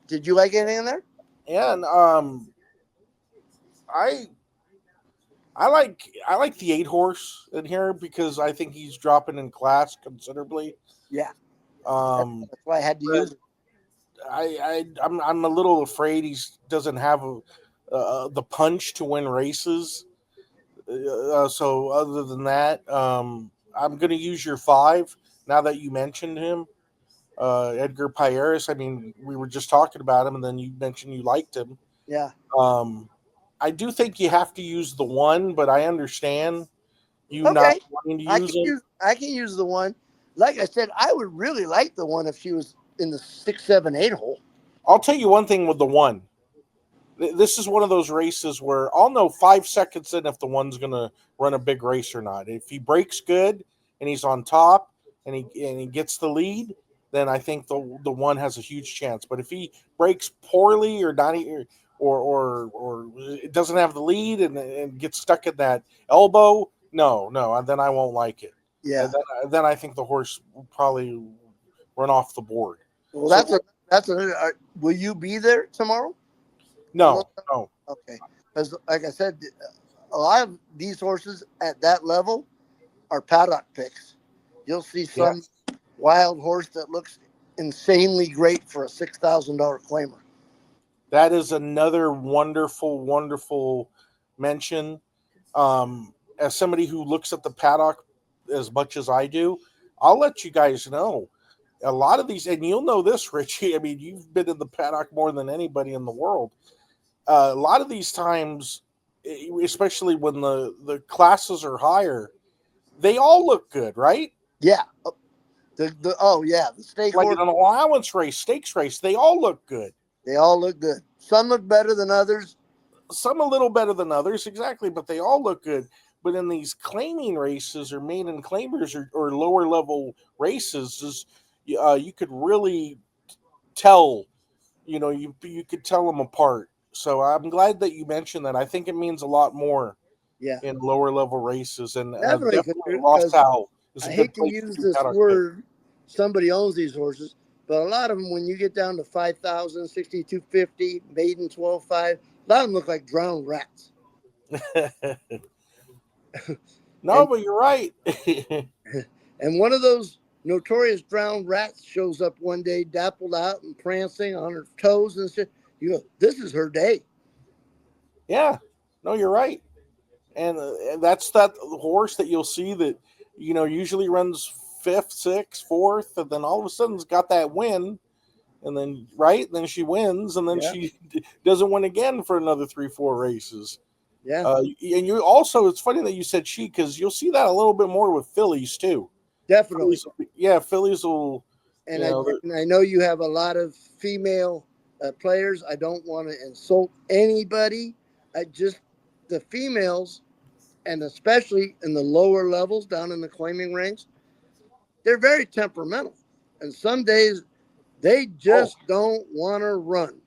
S5: Did you like anything in there?
S2: Yeah, and I like the 8 horse in here because I think he's dropping in class considerably.
S5: Yeah,
S2: that's
S5: why I had to use it.
S2: I'm a little afraid he doesn't have the punch to win races. So other than that, I'm going to use your 5 now that you mentioned him, Edgar Payeras. I mean, we were just talking about him, and then you mentioned you liked him.
S5: Yeah.
S2: I do think you have to use the one, but I understand you not
S5: Okay,
S2: wanting to use it.
S5: I can use the one. Like I said, I would really like the one if she was in the 6, 7, 8 hole.
S2: I'll tell you one thing with the one. This is one of those races where I'll know 5 seconds in if the one's going to run a big race or not. If he breaks good and he's on top and he gets the lead, then I think the one has a huge chance. But if he breaks poorly or not, or it doesn't have the lead and gets stuck in that elbow, no, and then I won't like it.
S5: Yeah.
S2: And then I think the horse will probably run off the board.
S5: Well,
S2: So,
S5: that's a. Will you be there tomorrow?
S2: no.
S5: Okay, because like I said, a lot of these horses at that level are paddock picks. You'll see some wild horse that looks insanely great for a $6,000 claimer.
S2: That is another wonderful, wonderful mention. As somebody who looks at the paddock as much as I do, I'll let you guys know a lot of these, and you'll know this, Richie. I mean, you've been in the paddock more than anybody in the world. A lot of these times, especially when the classes are higher, they all look good, right?
S5: Yeah. The stake
S2: Like
S5: horse.
S2: an allowance race, stakes race, they all look good.
S5: They all look good. Some look better than others.
S2: Some a little better than others, exactly, but they all look good. But in these claiming races or maiden claimers or lower level races, you could really tell, you could tell them apart. So I'm glad that you mentioned that. I think it means a lot more
S5: Yeah.
S2: in lower level races, and
S5: Definitely,
S2: definitely Lost Owl is a
S5: I
S2: good
S5: hate to
S2: place
S5: use
S2: do
S5: this
S2: paddock pick.
S5: word. Somebody owns these horses, but a lot of them, when you get down to 5,000, 6,250, maiden 12.5, a lot of them look like drowned rats.
S2: No,
S5: And
S2: but you're right.
S5: and one of those notorious drowned rats shows up one day, dappled out and prancing on her toes and shit. You go, this is her day.
S2: Yeah, no, you're right. And that's that horse that you'll see that usually runs fifth, sixth, fourth, and then all of a sudden's got that win, and then then she wins, and then
S5: Yeah.
S2: she doesn't win again for another 3, 4 races.
S5: Yeah,
S2: And you also, it's funny that you said she, because you'll see that a little bit more with fillies too.
S5: definitely.
S2: Fillies will,
S5: And I know you have a lot of female players. I don't want to insult anybody. The females, and especially in the lower levels down in the claiming ranks, they're very temperamental. And some days they just don't want to run.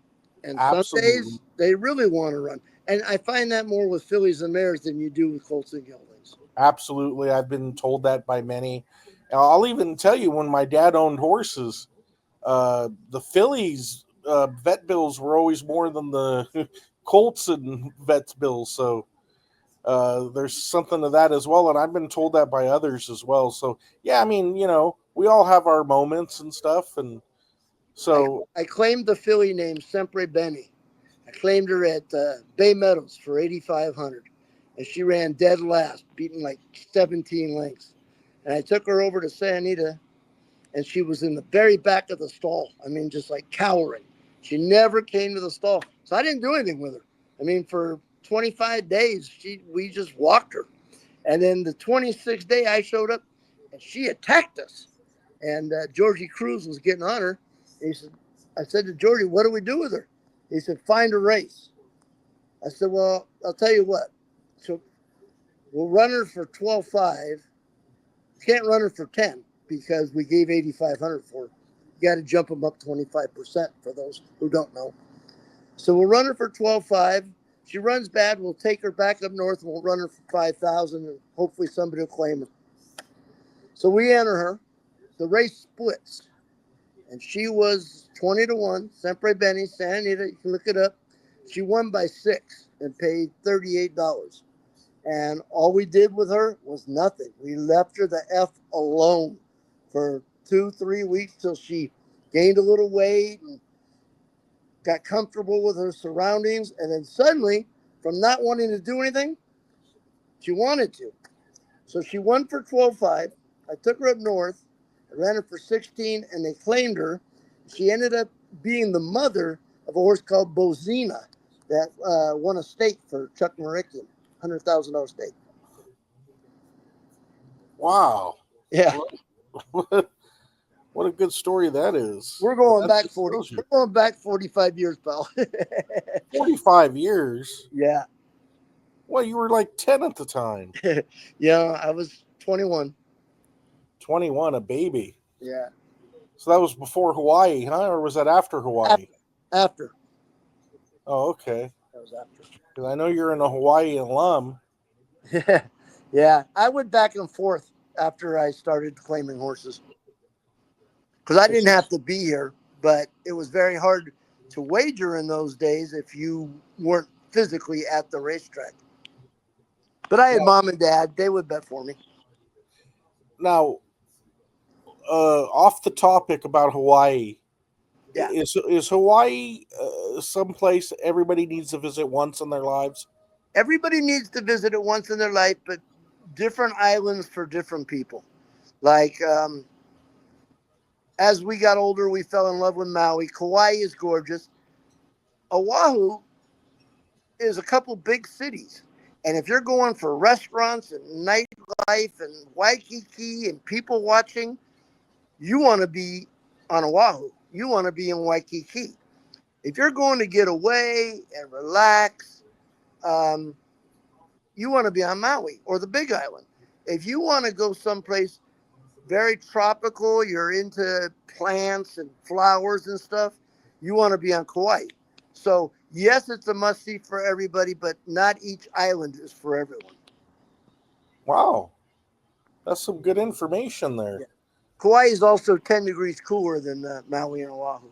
S5: And some
S2: absolutely.
S5: days they really want to run. And I find that more with fillies and mares than you do with colts and geldings.
S2: Absolutely. I've been told that by many. I'll even tell you, when my dad owned horses, the fillies vet bills were always more than the colts and vets bills. So there's something to that as well. And I've been told that by others as well. So, yeah, I mean, we all have our moments and stuff. And so
S5: I claimed the filly named Sempre Benny. I claimed her at Bay Meadows for 8,500, and she ran dead last, beating like 17 lengths. And I took her over to Santa Anita, and she was in the very back of the stall. I mean, just like cowering. She never came to the stall, so I didn't do anything with her. I mean, for 25 days, we just walked her, and then the 26th day I showed up, and she attacked us. And Georgie Cruz was getting on her. I said to Georgie, "What do we do with her?" He said, "Find a race." I said, "Well, I'll tell you what. So we'll run her for 12.5. Can't run her for 10 because we gave 8,500 for her. You got to jump them up 25% for those who don't know. So we'll run her for 12.5. She runs bad. We'll take her back up north and we'll run her for 5,000 and hopefully somebody will claim her." So we enter her. The race splits. And she was 20-1, Sempre Benny, Santa Anita. You can look it up. She won by 6 and paid $38. And all we did with her was nothing. We left her the F alone for 2-3 weeks till she gained a little weight and got comfortable with her surroundings. And then suddenly, from not wanting to do anything, she wanted to. So she won for 12.5. I took her up north. I ran her for 16, and they claimed her. She ended up being the mother of a horse called Bozina. that won a stake for Chuck Morikian, $100,000 stake.
S2: Wow.
S5: Yeah,
S2: What a good story that is.
S5: we're going
S2: That
S5: back
S2: just
S5: 40.
S2: shows you.
S5: We're going back 45 years, pal.
S2: 45 years.
S5: Yeah,
S2: Well, you were like 10 at the time.
S5: yeah. I was 21.
S2: 21, a baby.
S5: Yeah,
S2: So that was before Hawaii, huh? Or was that after Hawaii?
S5: after.
S2: Oh, okay.
S5: That was after.
S2: Because I know you're an Hawaii alum.
S5: Yeah, I went back and forth after I started claiming horses because I didn't have to be here, but it was very hard to wager in those days if you weren't physically at the racetrack. But I had mom and dad; they would bet for me.
S2: Now, off the topic about Hawaii,
S5: Yeah.
S2: is Hawaii someplace everybody needs to visit once in their lives?
S5: Everybody needs to visit it once in their life, but different islands for different people. Like as we got older, we fell in love with Maui. Kauai is gorgeous. Oahu is a couple big cities. And if you're going for restaurants and nightlife and Waikiki and people watching, you want to be on Oahu. You want to be in Waikiki. If you're going to get away and relax, you want to be on Maui or the Big Island. If you want to go someplace very tropical, you're into plants and flowers and stuff, you want to be on Kauai. So, yes, it's a must see for everybody, but not each island is for everyone.
S2: Wow. That's some good information there.
S5: Yeah. Kauai is also 10 degrees cooler than Maui and Oahu.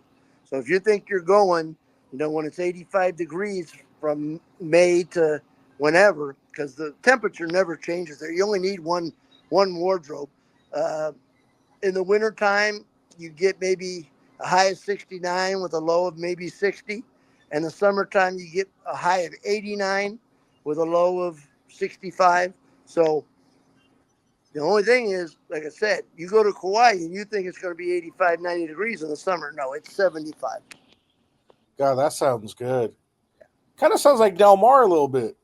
S5: So, if you think you're going, when it's 85 degrees from May to whenever, because the temperature never changes there, you only need one wardrobe. In the wintertime, you get maybe a high of 69 with a low of maybe 60. And the summertime, you get a high of 89 with a low of 65. So the only thing is, like I said, you go to Kauai and you think it's going to be 85, 90 degrees in the summer. No, it's 75.
S2: God, that sounds good. Kind of sounds like Del Mar a little bit.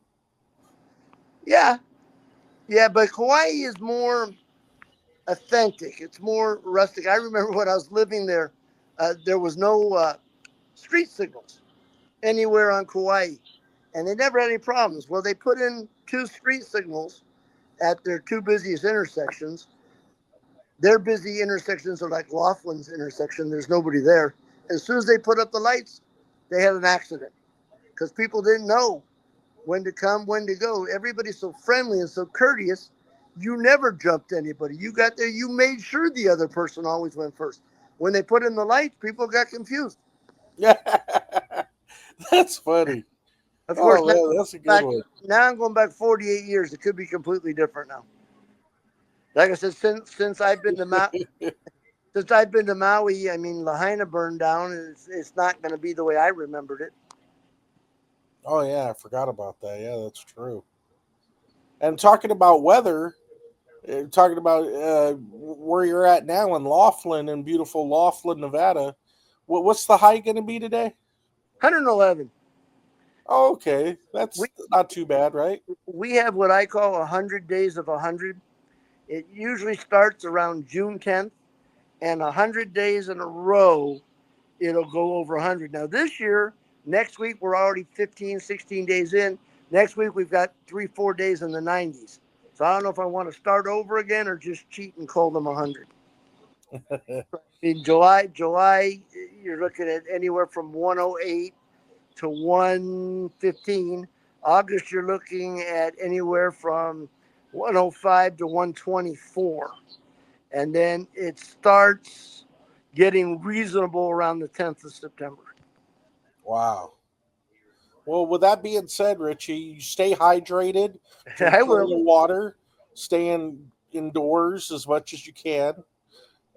S5: Yeah. Yeah, but Kauai is more authentic. It's more rustic. I remember when I was living there, there was no street signals anywhere on Kauai, and they never had any problems. Well, they put in 2 street signals at their 2 busiest intersections. Their busy intersections are like Laughlin's intersection. There's nobody there. As soon as they put up the lights, they had an accident because people didn't know when to come, when to go. Everybody's so friendly and so courteous. You never jumped anybody. You got there, you made sure the other person always went first. When they put in the lights, people got confused.
S2: Yeah. That's funny.
S5: Of course,
S2: Man, that's a good one.
S5: now I'm going back 48 years. It could be completely different now. Like I said, since I've been to Maui, I mean, Lahaina burned down, and it's not going to be the way I remembered it.
S2: Oh, yeah, I forgot about that. Yeah, that's true. And talking about weather, talking about where you're at now in Laughlin, in beautiful Laughlin, Nevada, what's the high going to be today?
S5: 111.
S2: Oh, okay. That's not too bad, right?
S5: We have what I call 100 days of 100. It usually starts around June 10th, and 100 days in a row, it'll go over 100. Now, this year, next week, we're already 15, 16 days in. Next week, we've got 3-4 days in the 90s. So I don't know if I want to start over again or just cheat and call them 100. In July, you're looking at anywhere from 108 to 115. August, you're looking at anywhere from 105 to 124. And then it starts getting reasonable around the 10th of September.
S2: Wow. Well, with that being said, Richie, you stay hydrated, drink
S5: I
S2: plenty
S5: will.
S2: of water, stay indoors as much as you can,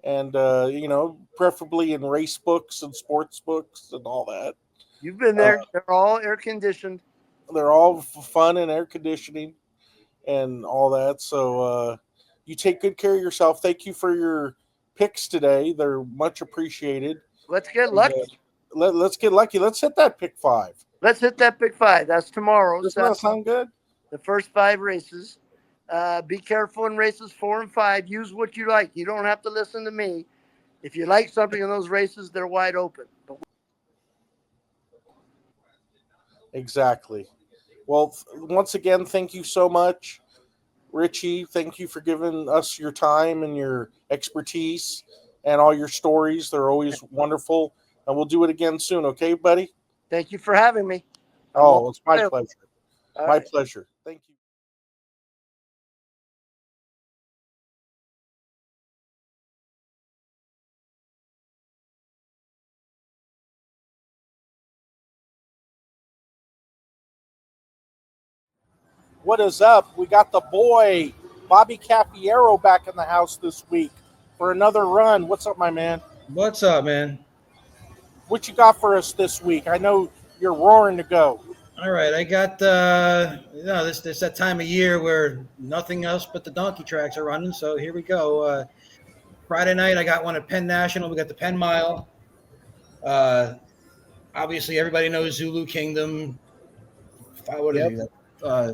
S2: and preferably in race books and sports books and all that.
S5: You've been there. They're all air conditioned.
S2: They're all fun and air conditioning and all that. So you take good care of yourself. Thank you for your picks today. They're much appreciated.
S5: Let's get
S2: And,
S5: lucky.
S2: let's get lucky. Let's hit that pick 5.
S5: Let's hit that Big Five. That's tomorrow.
S2: Doesn't that sound good?
S5: The first 5 races. Be careful in races 4 and 5. Use what you like. You don't have to listen to me. If you like something in those races, they're wide open.
S2: Exactly. Well, once again, thank you so much, Richie. Thank you for giving us your time and your expertise and all your stories. They're always wonderful. And we'll do it again soon, okay, buddy?
S5: Thank you for having me.
S2: Oh, it's my pleasure.
S5: All
S2: My
S5: right.
S2: pleasure. Thank you. What is up? We got the boy, Bobby Cafferio, back in the house this week for another run. What's up, my man?
S6: What's up, man?
S2: What you got for us this week? I know you're roaring to go.
S6: All right, I got this that time of year where nothing else but the donkey tracks are running. So here we go. Friday night, I got one at Penn National. We got the Penn Mile. Obviously, everybody knows Zulu Kingdom. What is he?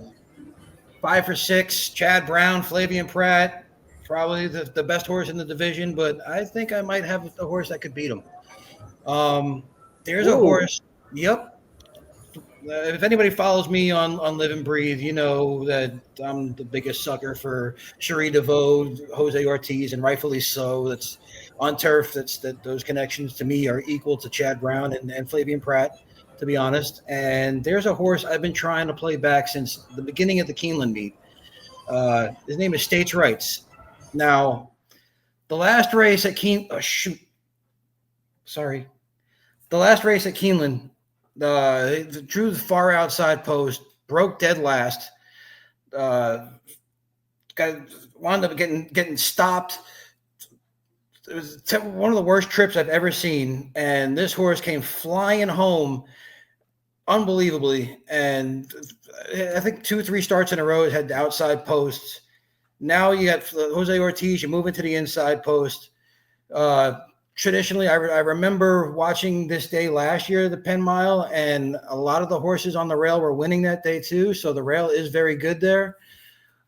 S6: 5 for 6. Chad Brown, Flavian Pratt, probably the best horse in the division. But I think I might have a horse that could beat him. There's a horse. Yep. If anybody follows me on Live and Breathe, you know that I'm the biggest sucker for Cherie DeVoe, Jose Ortiz, and rightfully so. That's on turf. Those connections to me are equal to Chad Brown and Flavian Pratt, to be honest. And there's a horse I've been trying to play back since the beginning of the Keeneland meet. His name is States Rights. Now, the last race at The last race at Keeneland, drew the far outside post, broke dead last, wound up getting stopped. It was one of the worst trips I've ever seen, and this horse came flying home unbelievably. And I think 2-3 starts in a row it had the outside posts. Now you got Jose Ortiz, you move into the inside post. Traditionally, I remember watching this day last year, the Penn Mile, and a lot of the horses on the rail were winning that day too. So the rail is very good there.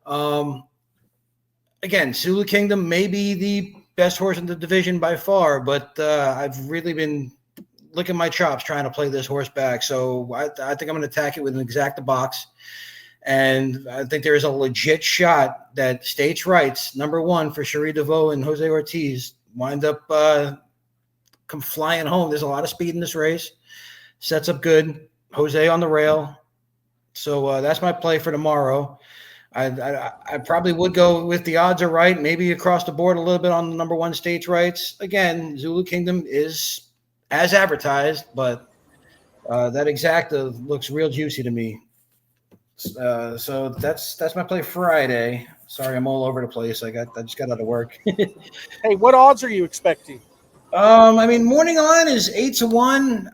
S6: Again, Zulu Kingdom may be the best horse in the division by far, but I've really been licking my chops trying to play this horse back. So I think I'm going to attack it with an exacta box. And I think there is a legit shot that States Rights, number 1 for Cherie DeVoe and Jose Ortiz, wind up come flying home. There's a lot of speed in this race. Sets up good. Jose on the rail. So that's my play for tomorrow. I probably would go with the odds are right, maybe across the board a little bit on the number 1 States Rights. Again, Zulu Kingdom is as advertised, but that exacta looks real juicy to me. So that's my play Friday. Sorry, I'm all over the place. I just got out of work.
S2: Hey, what odds are you expecting?
S6: I mean, morning line is 8-1,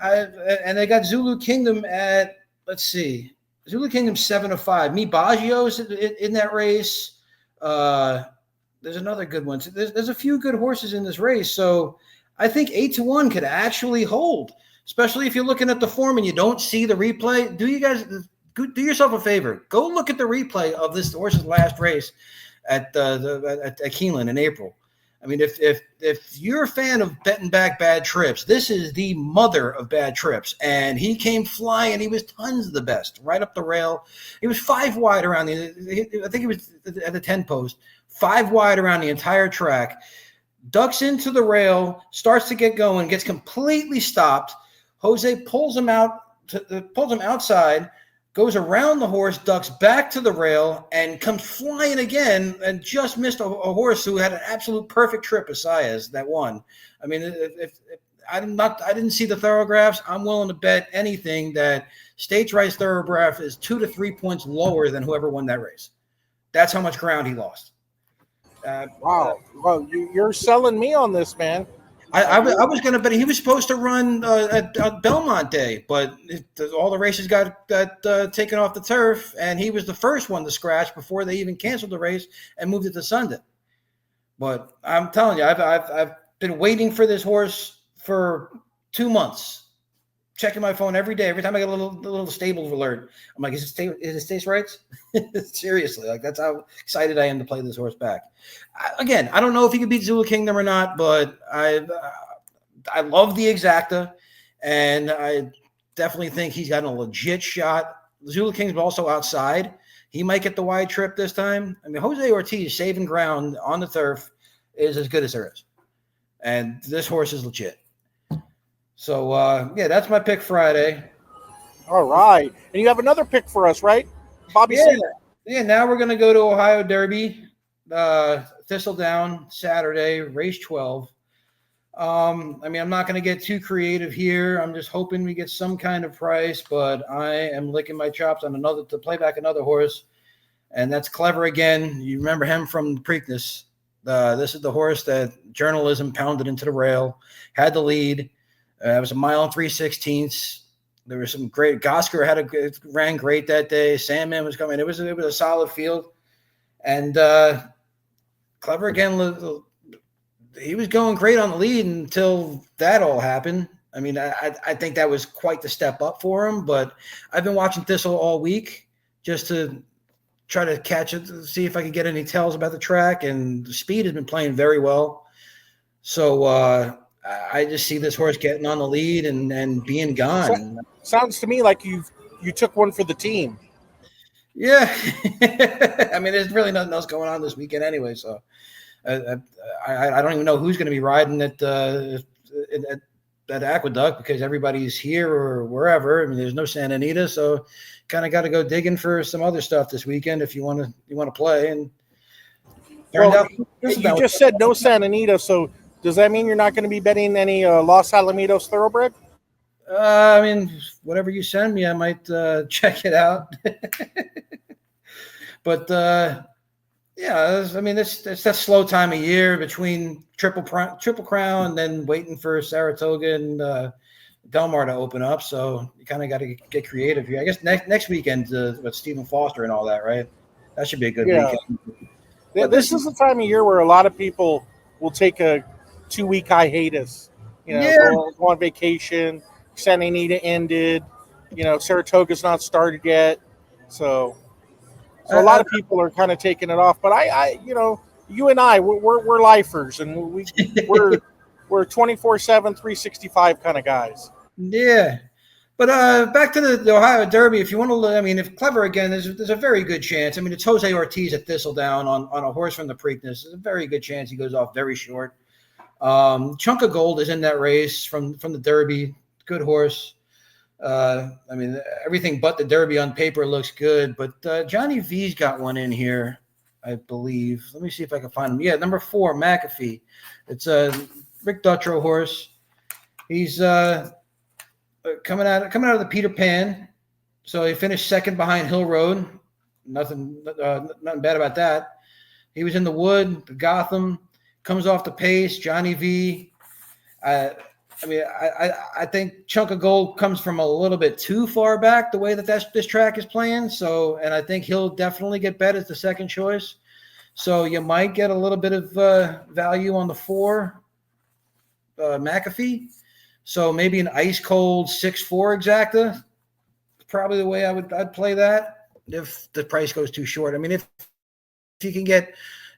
S6: and they got Zulu Kingdom at, let's see, Zulu Kingdom 7-5. Me Baggio's in that race. There's another good one. So there's a few good horses in this race, so I think 8-1 could actually hold, especially if you're looking at the form and you don't see the replay. Do yourself a favor. Go look at the replay of this horse's last race at Keeneland in April. I mean, if you're a fan of betting back bad trips, this is the mother of bad trips. And he came flying. He was tons of the best, right up the rail. He was 5 wide around I think he was at the 10 post, 5 wide around the entire track. Ducks into the rail, starts to get going, gets completely stopped. Jose pulls him outside, goes around the horse, ducks back to the rail, and comes flying again and just missed a horse who had an absolute perfect trip, Asayas, that won. I mean, if I didn't see the thoroughgraphs, I'm willing to bet anything that States Rights thoroughgraph is 2 to 3 points lower than whoever won that race. That's how much ground he lost.
S2: Wow. Well, you're selling me on this, man.
S6: I was going to bet he was supposed to run at Belmont Day, but all the races got taken off the turf, and he was the first one to scratch before they even canceled the race and moved it to Sunday. But I'm telling you, I've been waiting for this horse for 2 months. checking my phone every day. Every time I get a little stable alert, I'm like, is it states rights? Seriously, like that's how excited I am to play this horse back. Again, I don't know if he could beat Zulu Kingdom or not, but I love the exacta, and I definitely think he's got a legit shot. Zulu Kingdom's also outside. He might get the wide trip this time. I mean, Jose Ortiz saving ground on the turf is as good as there is, and this horse is legit. So, yeah, that's my pick Friday.
S2: All right. And you have another pick for us, right? Bobby C.
S6: Yeah, now we're going to go to Ohio Derby, Thistledown, Saturday, race 12. I mean, I'm not going to get too creative here. I'm just hoping we get some kind of price, but I am licking my chops on to play back another horse, and that's Clever Again. You remember him from Preakness. This is the horse that journalism pounded into the rail, had the lead. It was a mile and 3/16. There was some great. Gosker ran great that day. Sandman was coming. It was a solid field, and Clever Again. He was going great on the lead until that all happened. I mean, I think that was quite the step up for him. But I've been watching Thistle all week just to try to catch it, to see if I could get any tells about the track. And the speed has been playing very well. So I just see this horse getting on the lead and being gone.
S2: Sounds to me like you took one for the team.
S6: Yeah. I mean, there's really nothing else going on this weekend anyway. So I don't even know who's going to be riding at Aqueduct because everybody's here or wherever. I mean, there's no Santa Anita, so kind of got to go digging for some other stuff this weekend if you want to play. And
S2: you just said no Santa Anita, so does that mean you're not going to be betting any Los Alamitos Thoroughbred?
S6: I mean, whatever you send me, I might check it out. But yeah, I mean, it's that slow time of year between Triple Crown and then waiting for Saratoga and Del Mar to open up. So you kind of got to get creative here. I guess next weekend with Stephen Foster and all that, right? That should be a good weekend.
S2: This is the time of year where a lot of people will take a 2-week hiatus. Go on vacation. Santa Anita ended. Saratoga's not started yet. So a lot of people are kind of taking it off, but I you and I, we're lifers, and we're 24/7, 365 kind of guys.
S6: Yeah, but back to the Ohio Derby. If you want to, I mean, if Clever Again, there's a very good chance. I mean, it's Jose Ortiz at Thistledown on a horse from the Preakness. There's a very good chance he goes off very short. Chunk of Gold is in that race from the Derby. Good horse. I mean, everything but the Derby on paper looks good, but Johnny V's got one in here, I believe. Let me see if I can find him. Yeah, number 4, McAfee. It's a Rick Dutrow horse. He's coming out of the Peter Pan, so he finished second behind Hill Road. Nothing bad about that. He was in the Wood, the Gotham, comes off the pace. Johnny V. I mean, I think Chunk of Gold comes from a little bit too far back the way that this track is playing. So, and I think he'll definitely get bet as the second choice. So you might get a little bit of value on the 4 McAfee. So maybe an ice cold 6-4 exacta. Probably the way I'd play that if the price goes too short. I mean, if you can get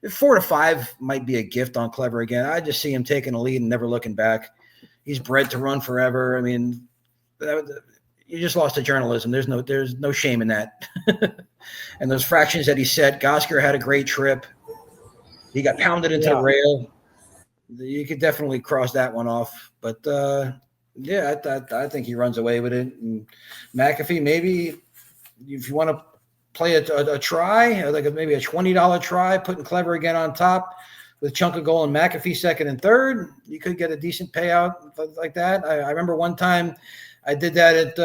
S6: 4 to 5 might be a gift on Clever Again. I just see him taking a lead and never looking back. He's bred to run forever. I mean, you just lost to journalism. There's no shame in that. And those fractions that he set, Gosker had a great trip. He got pounded into the rail. You could definitely cross that one off. But yeah, I think he runs away with it. And McAfee, maybe if you want to play a try, like maybe a $20 try, putting Clever Again on top with Chunk of Gold and McAfee second and third, you could get a decent payout like that. I remember one time I did that at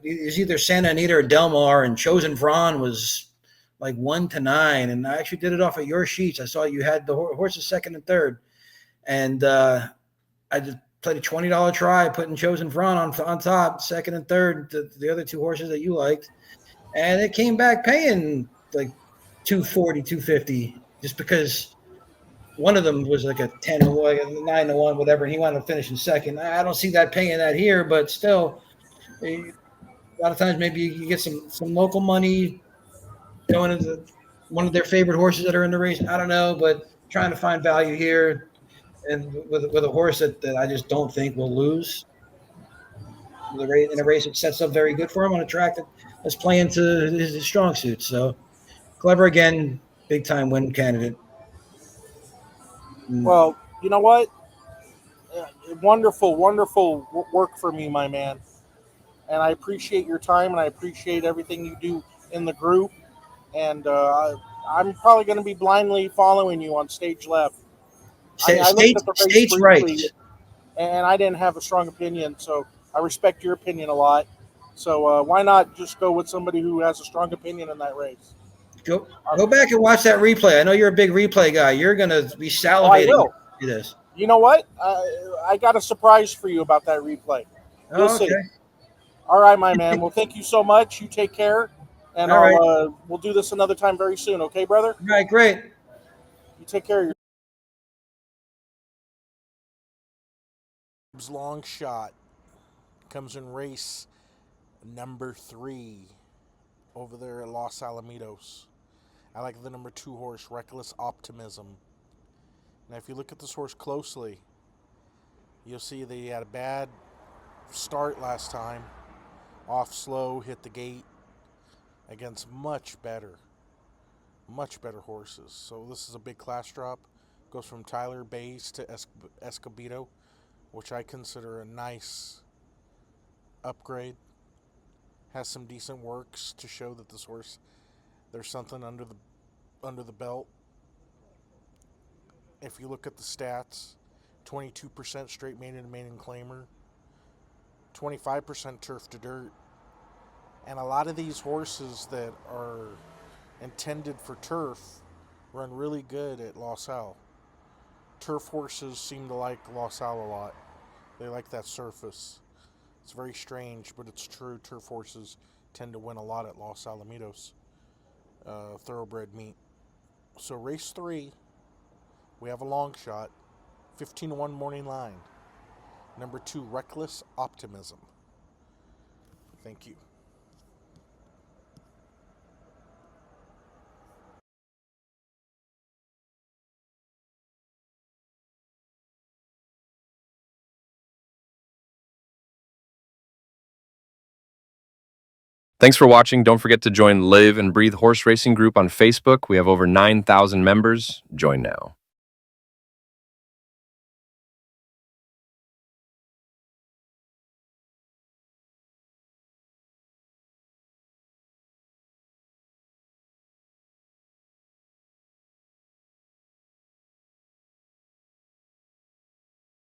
S6: it was either Santa Anita or Del Mar, and Chosen Vron was like 1 to 9, and I actually did it off of your sheets. I saw you had the horses second and third, and I just played a $20 try, putting Chosen Vron on top, second and third, the other 2 horses that you liked, and it came back paying like $240, $250, just because one of them was like a 10 to 1, 9 to 1, whatever, and he wound up finishing second. I don't see that paying that here, but still, A lot of times, maybe you get some local money going into one of their favorite horses that are in the race. I don't know, but trying to find value here, and with a horse that I just don't think will lose the race in a race that sets up very good for him on a track that's playing to his strong suit. So Clever again, big time win candidate.
S2: Well, you know what? Wonderful, wonderful work for me, my man. And I appreciate your time, and I appreciate everything you do in the group. And I'm probably going to be blindly following you on stage left. I looked at the race
S6: States right.
S2: briefly, and I didn't have a strong opinion, so I respect your opinion a lot. So why not just go with somebody who has a strong opinion in that race?
S6: Go back and watch that replay. I know you're a big replay guy. You're going to be salivating
S2: I will.
S6: to see this.
S2: You know what? I got a surprise for you about that replay. You'll see. All right, my man. Well, thank you so much. You take care, and we'll do this another time very soon. Okay, brother?
S6: All right, great.
S2: You take care of your long shot. Comes in race number 3 over there at Los Alamitos. I like the number 2 horse, Reckless Optimism. Now, if you look at this horse closely, you'll see that he had a bad start last time. Off slow, hit the gate against much better horses. So this is a big class drop. Goes from Tyler Bays to Escobedo, which I consider a nice upgrade. Has some decent works to show that this horse, there's something under the belt. If you look at the stats, 22% straight maiden to maiden claimer, 25% turf to dirt. And a lot of these horses that are intended for turf run really good at Los Al. Turf horses seem to like Los Al a lot. They like that surface. It's very strange, but it's true. Turf horses tend to win a lot at Los Alamitos thoroughbred meet. So race 3, we have a long shot, 15-1 morning line. Number 2, Reckless Optimism. Thank you.
S1: Thanks for watching. Don't forget to join Live and Breathe Horse Racing Group on Facebook. We have over 9,000 members. Join now.